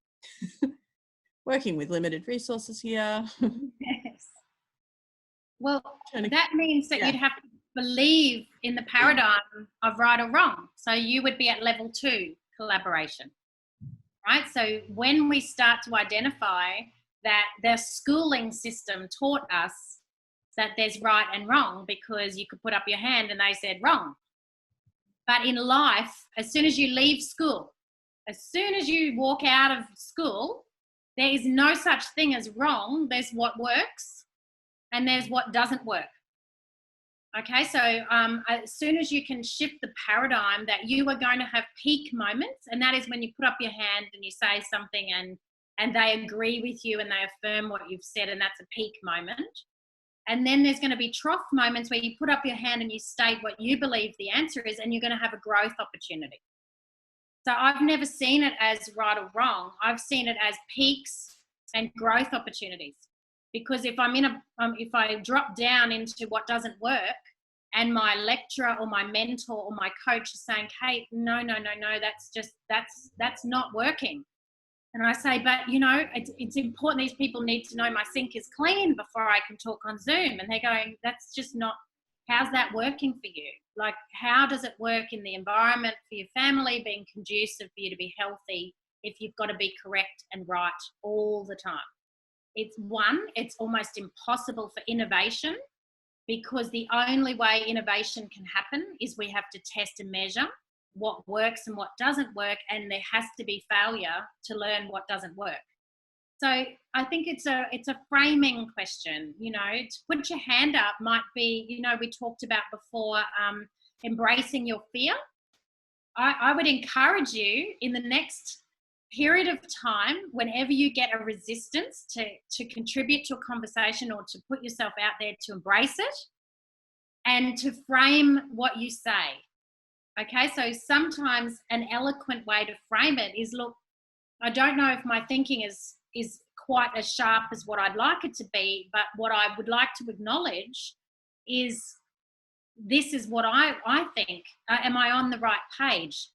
Working with limited resources here. Yes. Well, that means that you'd have to believe in the paradigm of right or wrong. So you would be at level 2 collaboration, right? So when we start to identify that the schooling system taught us that there's right and wrong because you could put up your hand and they said wrong. But in life, as soon as you leave school, as soon as you walk out of school, there is no such thing as wrong. There's what works and there's what doesn't work. Okay, so as soon as you can shift the paradigm that you are going to have peak moments, and that is when you put up your hand and you say something and they agree with you and they affirm what you've said, and that's a peak moment. And then there's going to be trough moments where you put up your hand and you state what you believe the answer is, and you're going to have a growth opportunity. So I've never seen it as right or wrong. I've seen it as peaks and growth opportunities. Because if if I drop down into what doesn't work, and my lecturer or my mentor or my coach is saying, Kate, no, that's not working. And I say, but you know, it's important. These people need to know my sink is clean before I can talk on Zoom. And they're going, that's just not, how's that working for you? Like, how does it work in the environment for your family being conducive for you to be healthy if you've got to be correct and right all the time? It's almost impossible for innovation, because the only way innovation can happen is we have to test and measure what works and what doesn't work, and there has to be failure to learn what doesn't work. So I think it's a framing question. You know, to put your hand up might be, you know, we talked about before, embracing your fear. I would encourage you in the next period of time, whenever you get a resistance to contribute to a conversation or to put yourself out there, to embrace it and to frame what you say. Okay, so sometimes an eloquent way to frame it is, look, I don't know if my thinking is quite as sharp as what I'd like it to be, but what I would like to acknowledge is this is what I think. Am I on the right page?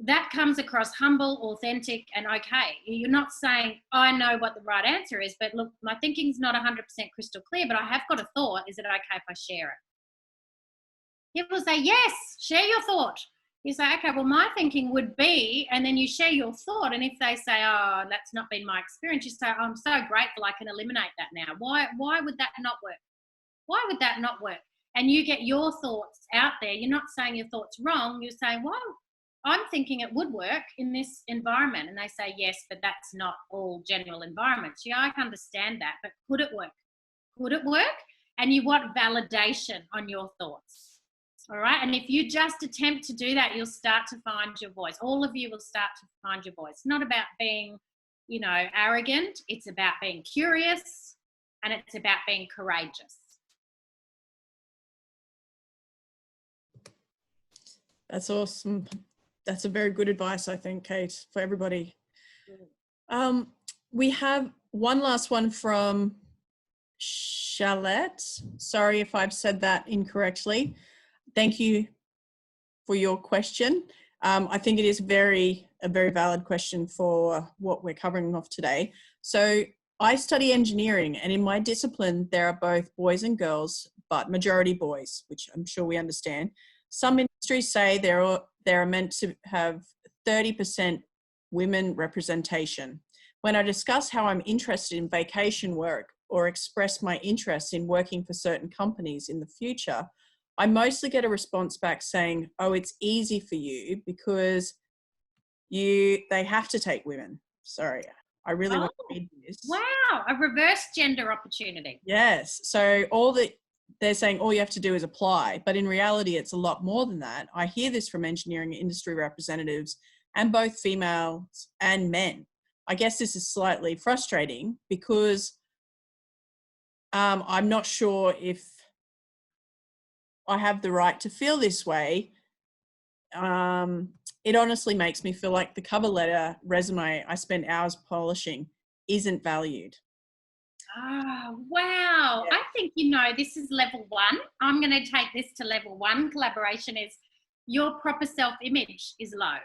That comes across humble, authentic, and okay. You're not saying, I know what the right answer is, but look, my thinking's not 100% crystal clear, but I have got a thought. Is it okay if I share it? People say, yes, share your thought. You say, okay, well, my thinking would be, and then you share your thought. And if they say, oh, that's not been my experience, you say, oh, I'm so grateful I can eliminate that now. Why would that not work? Why would that not work? And you get your thoughts out there. You're not saying your thoughts wrong. You're saying, well, I'm thinking it would work in this environment. And they say, yes, but that's not all general environments. Yeah, I can understand that, but could it work? Could it work? And you want validation on your thoughts. All right. And if you just attempt to do that, you'll start to find your voice. All of you will start to find your voice. It's not about being, arrogant. It's about being curious, and it's about being courageous. That's awesome. That's a very good advice, I think, Kate, for everybody. We have one last one from Charlotte. Sorry if I've said that incorrectly. Thank you for your question. I think it is a very valid question for what we're covering off today. So I study engineering, and in my discipline, there are both boys and girls, but majority boys, which I'm sure we understand. Some industries say they're meant to have 30% women representation. When I discuss how I'm interested in vacation work or express my interest in working for certain companies in the future, I mostly get a response back saying, oh, it's easy for you because they have to take women. Sorry, I really want to read this. Wow, a reverse gender opportunity. Yes, so they're saying all you have to do is apply, but in reality, it's a lot more than that. I hear this from engineering industry representatives and both females and men. I guess this is slightly frustrating because I'm not sure if I have the right to feel this way. It honestly makes me feel like the cover letter resume I spent hours polishing isn't valued. Oh, wow. Yeah. I think, this is level 1. I'm going to take this to level 1. Collaboration is your proper self-image is low.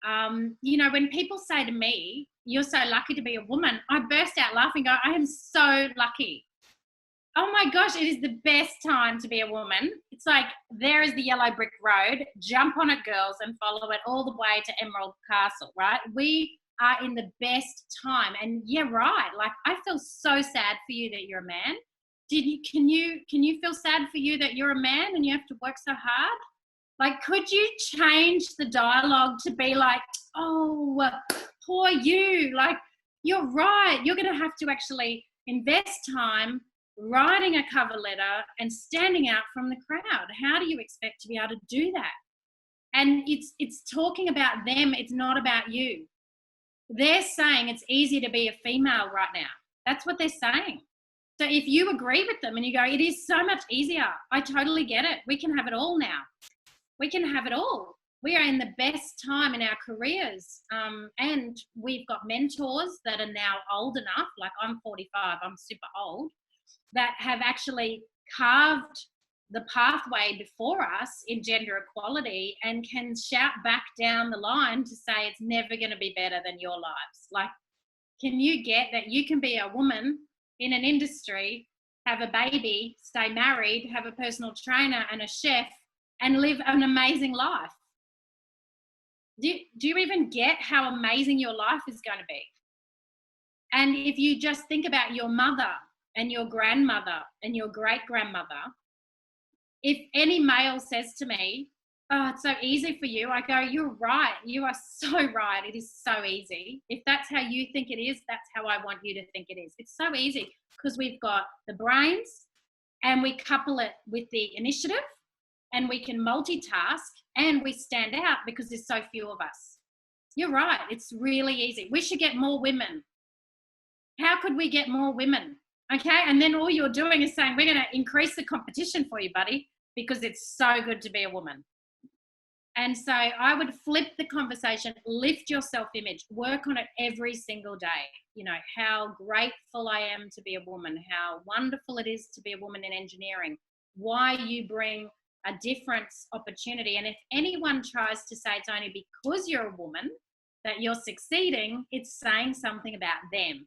When people say to me, you're so lucky to be a woman, I burst out laughing, go, I am so lucky. Oh my gosh, it is the best time to be a woman. It's like, there is the yellow brick road, jump on it, girls, and follow it all the way to Emerald Castle, right? We are in the best time. And yeah, right. Like, I feel so sad for you that you're a man. Can you feel sad for you that you're a man and you have to work so hard? Like, could you change the dialogue to be like, oh, poor you. Like, you're right. You're going to have to actually invest time writing a cover letter and standing out from the crowd. How do you expect to be able to do that? And it's talking about them. It's not about you. They're saying it's easy to be a female right now. That's what they're saying. So if you agree with them and you go, it is so much easier. I totally get it. We can have it all now. We can have it all. We are in the best time in our careers. And we've got mentors that are now old enough, like I'm 45, I'm super old, that have actually carved the pathway before us in gender equality and can shout back down the line to say it's never going to be better than your lives. Like, can you get that you can be a woman in an industry, have a baby, stay married, have a personal trainer and a chef, and live an amazing life? Do you even get how amazing your life is going to be? And if you just think about your mother and your grandmother and your great-grandmother, if any male says to me, oh, it's so easy for you, I go, you're right. You are so right. It is so easy. If that's how you think it is, that's how I want you to think it is. It's so easy because we've got the brains and we couple it with the initiative and we can multitask and we stand out because there's so few of us. You're right. It's really easy. We should get more women. How could we get more women? Okay. And then all you're doing is saying, we're going to increase the competition for you, buddy, because it's so good to be a woman. And so I would flip the conversation, lift your self-image, work on it every single day. You know, how grateful I am to be a woman, how wonderful it is to be a woman in engineering, why you bring a difference opportunity. And if anyone tries to say it's only because you're a woman that you're succeeding, it's saying something about them.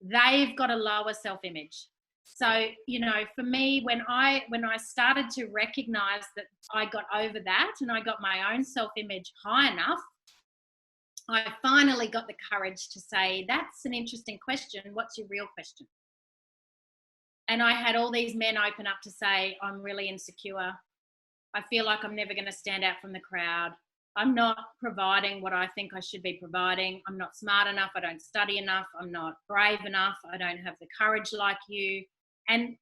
They've got a lower self-image. So, you know, for me, when I started to recognize that I got over that and I got my own self-image high enough, I finally got the courage to say, that's an interesting question. What's your real question? And I had all these men open up to say, I'm really insecure. I feel like I'm never going to stand out from the crowd. I'm not providing what I think I should be providing. I'm not smart enough. I don't study enough. I'm not brave enough. I don't have the courage like you. And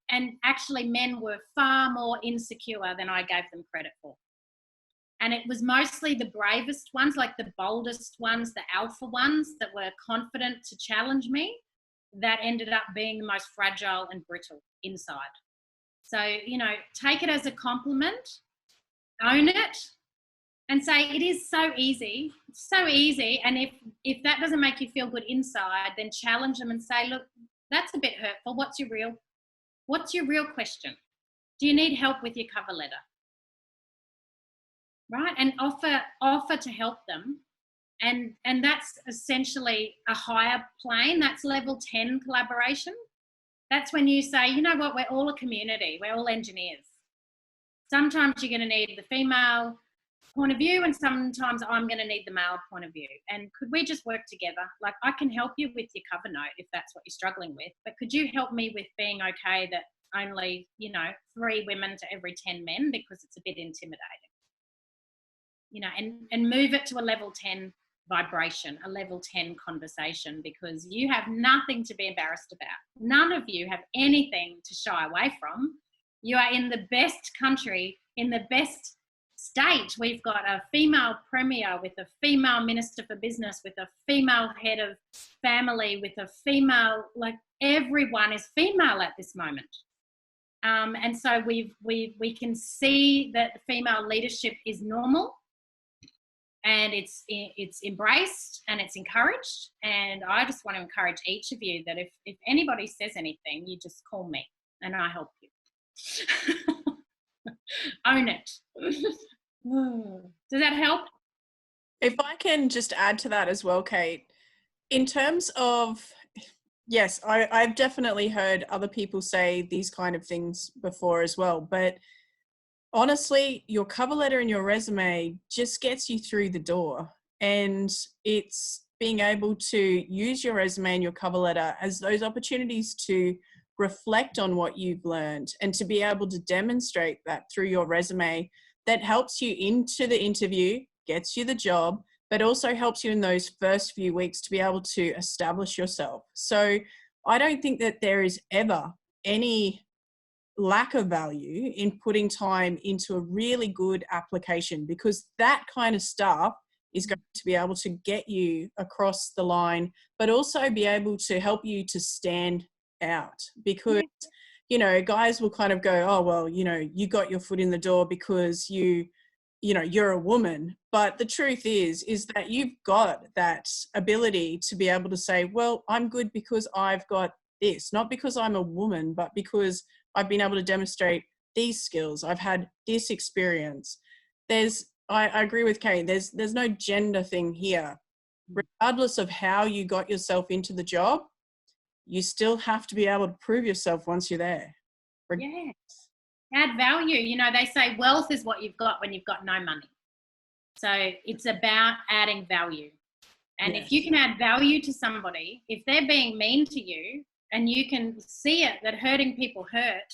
actually men were far more insecure than I gave them credit for. And it was mostly the bravest ones, like the boldest ones, the alpha ones that were confident to challenge me, that ended up being the most fragile and brittle inside. So, you know, take it as a compliment, own it, and say, it is so easy. It's so easy. And if that doesn't make you feel good inside, then challenge them and say, look, that's a bit hurtful. What's your real question? Do you need help with your cover letter? Right? And offer to help them. And that's essentially a higher plane. That's level 10 collaboration. That's when you say, you know what, we're all a community. We're all engineers. Sometimes you're going to need the female point of view, and sometimes I'm going to need the male point of view. And could we just work together? Like, I can help you with your cover note if that's what you're struggling with, but could you help me with being okay that only, you know, 3 women to every 10 men, because it's a bit intimidating, you know, and move it to a level 10 vibration, a level 10 conversation, because you have nothing to be embarrassed about. None of you have anything to shy away from. You are in the best country, in the best state. We've got a female premier with a female minister for business, with a female head of family, with a female, like everyone is female at this moment. And so we can see that female leadership is normal, and it's embraced and it's encouraged. And I just want to encourage each of you that if anybody says anything, you just call me and I help you. Own it. Does that help? If I can just add to that as well, Kate, in terms of, yes, I've definitely heard other people say these kind of things before as well, but honestly, your cover letter and your resume just gets you through the door. And it's being able to use your resume and your cover letter as those opportunities to reflect on what you've learned, and to be able to demonstrate that through your resume, that helps you into the interview, gets you the job, but also helps you in those first few weeks to be able to establish yourself. So I don't think that there is ever any lack of value in putting time into a really good application, because that kind of stuff is going to be able to get you across the line, but also be able to help you to stand out. Because, you know, guys will kind of go, oh, well, you know, you got your foot in the door because you know, you're a woman. But the truth is that you've got that ability to be able to say, well, I'm good because I've got this, not because I'm a woman, but because I've been able to demonstrate these skills. I've had this experience. I agree with Kate. There's no gender thing here. Regardless of how you got yourself into the job, you still have to be able to prove yourself once you're there. Yes. Add value. You know, they say wealth is what you've got when you've got no money. So it's about adding value. And Yes. if you can add value to somebody, if they're being mean to you and you can see it, that hurting people hurt,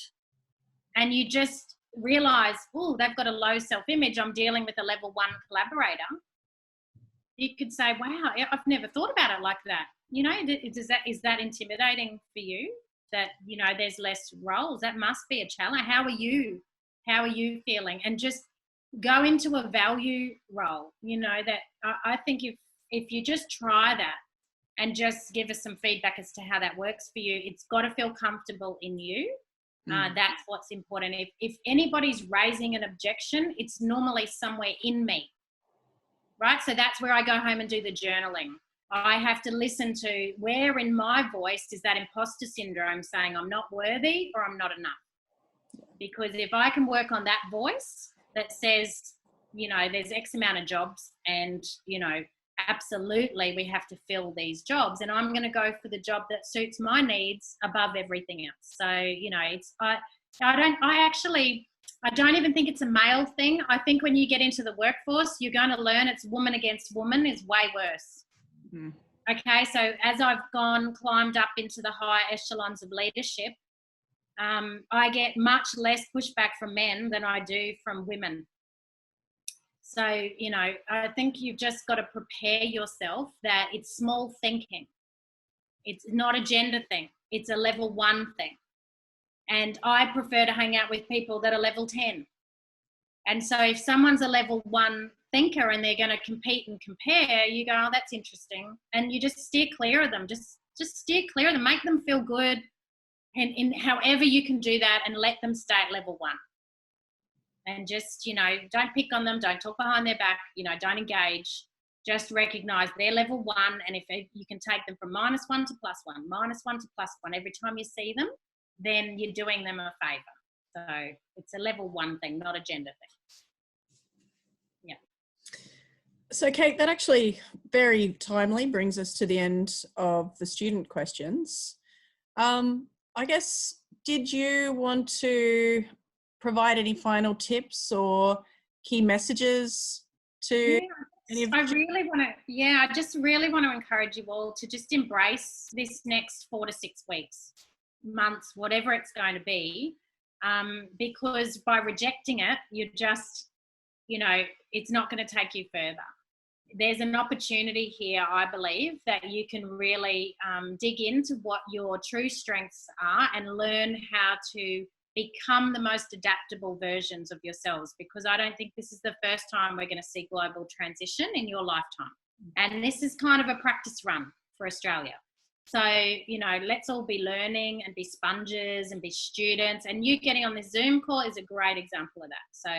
and you just realize, oh, they've got a low self-image, I'm dealing with a level 1 collaborator, you could say, wow, I've never thought about it like that. You know, is that intimidating for you? That, you know, there's less roles? That must be a challenge. How are you feeling? And just go into a value role. You know, that I think if if you just try that and just give us some feedback as to how that works for you, it's got to feel comfortable in you. That's what's important. If anybody's raising an objection, it's normally somewhere in me, right? So that's where I go home and do the journaling. I have to listen to where in my voice is that imposter syndrome saying I'm not worthy or I'm not enough. Because if I can work on that voice that says, you know, there's X amount of jobs and, you know, absolutely we have to fill these jobs, and I'm going to go for the job that suits my needs above everything else. So, you know, it's, I don't even think it's a male thing. I think when you get into the workforce, you're going to learn it's woman against woman is way worse. Okay, so as I've climbed up into the higher echelons of leadership, I get much less pushback from men than I do from women. So, you know, I think you've just got to prepare yourself that it's small thinking. It's not a gender thing. It's a level 1 thing. And I prefer to hang out with people that are level 10. And so if someone's a level 1 thinker and they're going to compete and compare, you go, oh, that's interesting. And you just steer clear of them. Just steer clear of them. Make them feel good. And in however you can do that, and let them stay at level 1. And just, you know, don't pick on them. Don't talk behind their back. You know, don't engage. Just recognize they're level 1. And if you can take them from -1 to +1, -1 to +1 every time you see them, then you're doing them a favor. So it's a level 1 thing, not a gender thing. Yeah. So Kate, that actually very timely brings us to the end of the student questions. I guess, did you want to provide any final tips or key messages to any of I just really want to encourage you all to just embrace this next 4 to 6 weeks, months, whatever it's going to be, because by rejecting it, you're just, you know, it's not going to take you further. There's an opportunity here, I believe, that you can really dig into what your true strengths are and learn how to become the most adaptable versions of yourselves, because I don't think this is the first time we're going to see global transition in your lifetime. And this is kind of a practice run for Australia. So, you know, let's all be learning and be sponges and be students. And you getting on this Zoom call is a great example of that. So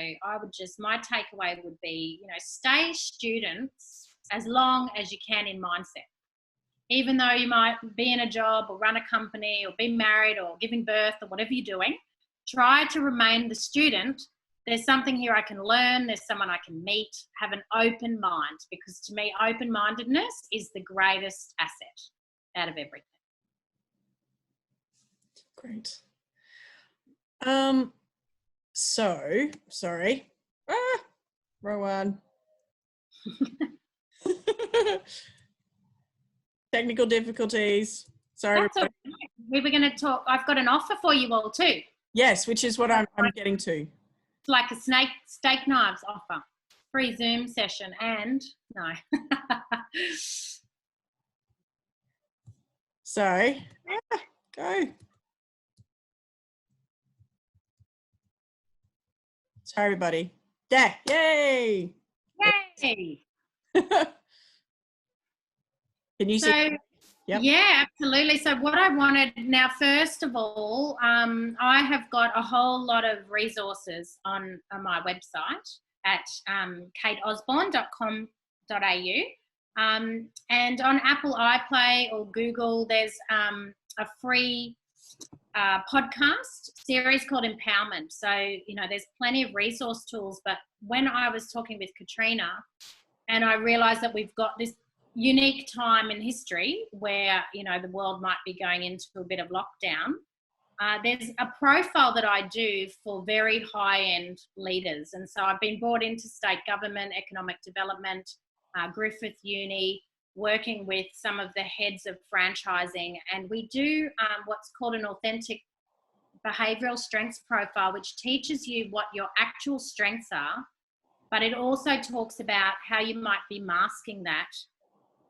my takeaway would be, you know, stay students as long as you can in mindset. Even though you might be in a job or run a company or be married or giving birth or whatever you're doing, try to remain the student. There's something here I can learn. There's someone I can meet. Have an open mind, because to me, open-mindedness is the greatest asset out of everything. Great. So, sorry. Wrong one. Technical difficulties. Sorry. That's okay. We were going to talk. I've got an offer for you all too. Yes, which is what I'm getting to. It's like a steak knives offer. Free Zoom session and no. So, go. Sorry, everybody. Yeah, yay! Yay! Can you see? Yep. Yeah, absolutely. So what I wanted now, first of all, I have got a whole lot of resources on my website at kateosborne.com.au. And on Apple iPlay or Google, there's a free podcast series called Empowerment. So, you know, there's plenty of resource tools. But when I was talking with Katrina and I realized that we've got this unique time in history where, you know, the world might be going into a bit of lockdown, there's a profile that I do for very high-end leaders. And so I've been brought into state government, economic development, Griffith Uni, working with some of the heads of franchising. And we do what's called an authentic behavioural strengths profile, which teaches you what your actual strengths are, but it also talks about how you might be masking that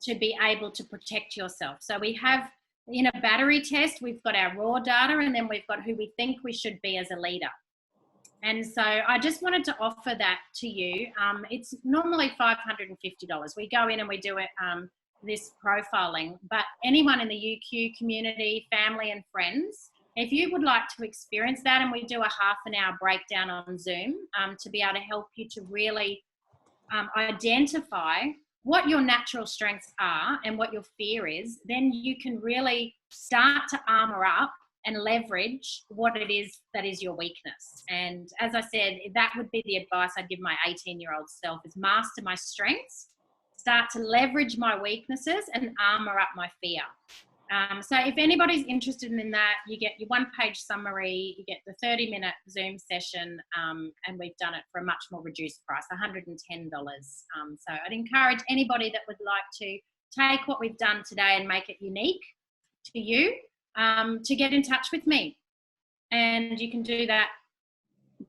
to be able to protect yourself. So we have, in a battery test, we've got our raw data, and then we've got who we think we should be as a leader. And so I just wanted to offer that to you. It's normally $550. We go in and we do it, this profiling, but anyone in the UQ community, family and friends, if you would like to experience that, and we do a half an hour breakdown on Zoom to be able to help you to really identify what your natural strengths are and what your fear is, then you can really start to armor up and leverage what it is that is your weakness. And as I said, that would be the advice I'd give my 18-year-old self, is master my strengths, start to leverage my weaknesses and armor up my fear. So if anybody's interested in that, you get your one-page summary, you get the 30-minute Zoom session, and we've done it for a much more reduced price, $110. So I'd encourage anybody that would like to take what we've done today and make it unique to you, to get in touch with me. And you can do that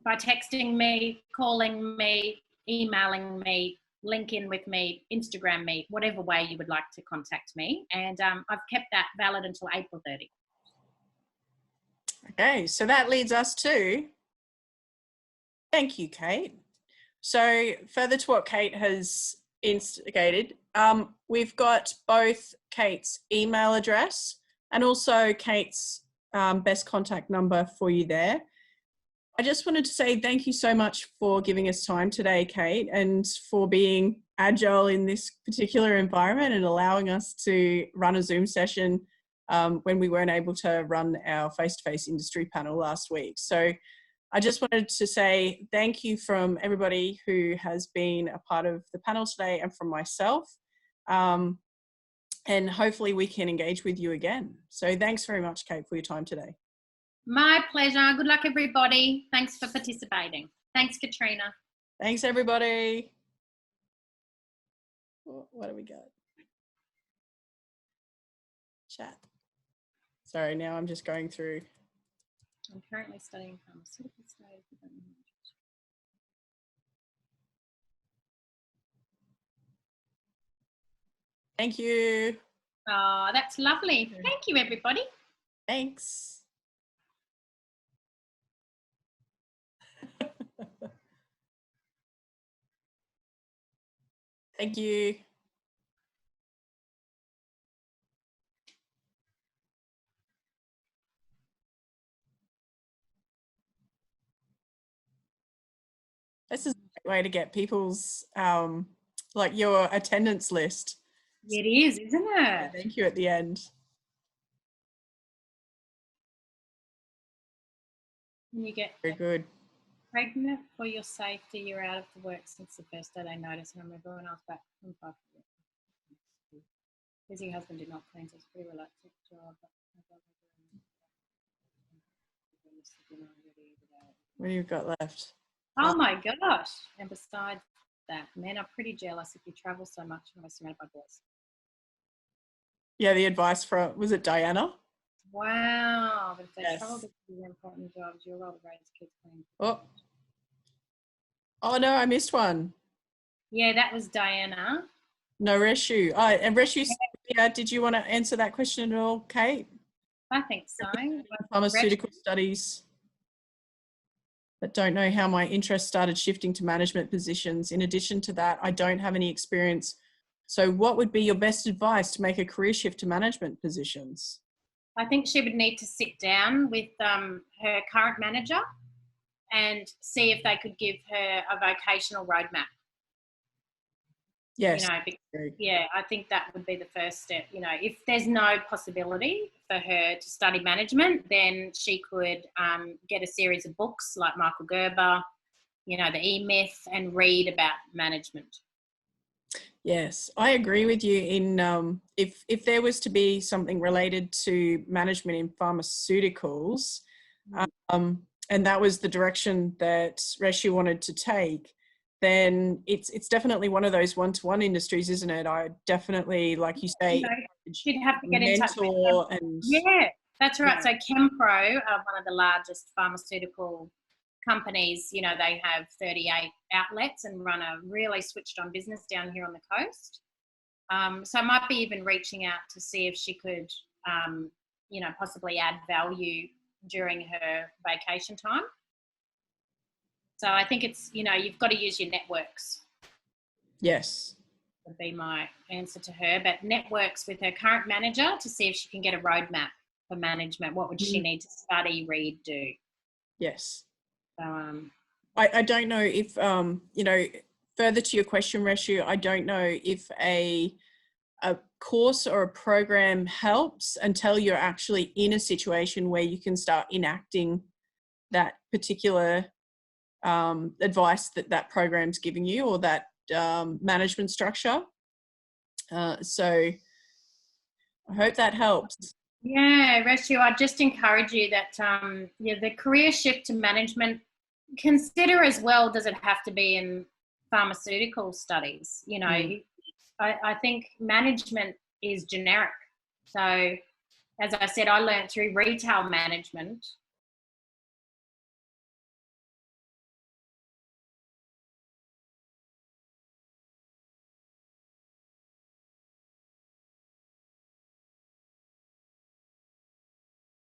by texting me, calling me, emailing me, link in with me, Instagram me, whatever way you would like to contact me. And I've kept that valid until April 30. Okay, so that leads us to, thank you, Kate. So further to what Kate has instigated, we've got both Kate's email address and also Kate's best contact number for you there. I just wanted to say thank you so much for giving us time today, Kate, and for being agile in this particular environment and allowing us to run a Zoom session when we weren't able to run our face-to-face industry panel last week. So I just wanted to say thank you from everybody who has been a part of the panel today and from myself. And hopefully we can engage with you again. So thanks very much, Kate, for your time today. My pleasure. Good luck, everybody. Thanks for participating. Thanks, Katrina. Thanks, everybody. What do we got? Chat. Sorry, now I'm just going through. I'm currently studying pharmaceutical studies. Thank you. Oh, that's lovely. Thank you, everybody. Thanks. Thank you. This is a great way to get people's, like your attendance list. It is, isn't it? Thank you at the end. And you get very good. Pregnant for your safety, you're out of the work since the first day they noticed, and I'm everyone else back from 5 years. Busy husband did not clean, so it's pretty reluctant job. What do you got left? Oh my gosh. And besides that, men are pretty jealous if you travel so much and are surrounded by boys. Yeah, the advice from, was it Diana? Wow. But if they travel to do important jobs, you're rather raised kids clean. Oh no, I missed one. Yeah, that was Diana. No, Reshu. Oh, and Reshu, yeah, did you want to answer that question at all, Kate? I think so. Pharmaceutical studies, but don't know how my interest started shifting to management positions. In addition to that, I don't have any experience. So what would be your best advice to make a career shift to management positions? I think she would need to sit down with her current manager and see if they could give her a vocational roadmap. Yes. You know, yeah, I think that would be the first step. You know, if there's no possibility for her to study management, then she could get a series of books like Michael Gerber, you know, the E-Myth, and read about management. Yes, I agree with you in if there was to be something related to management in pharmaceuticals, and that was the direction that Reshu wanted to take, then it's definitely one of those one-to-one industries, isn't it? I definitely, like you say, you know, she'd have to get in touch with them. And yeah, that's right. So Chempro, one of the largest pharmaceutical companies, you know, they have 38 outlets and run a really switched on business down here on the coast. So I might be even reaching out to see if she could, you know, possibly add value during her vacation time. So I think it's, you know, you've got to use your networks. Yes. Would be my answer to her. But networks with her current manager to see if she can get a roadmap for management. What would she need to study, read, do? Yes. So I don't know if you know, further to your question, Reshu, I don't know if a course or a program helps until you're actually in a situation where you can start enacting that particular advice that program's giving you, or that management structure. So I hope that helps. yeah, Reshu, I'd just encourage you that the career shift to management, consider as well, does it have to be in pharmaceutical studies? You know, I think management is generic. So as I said, I learned through retail management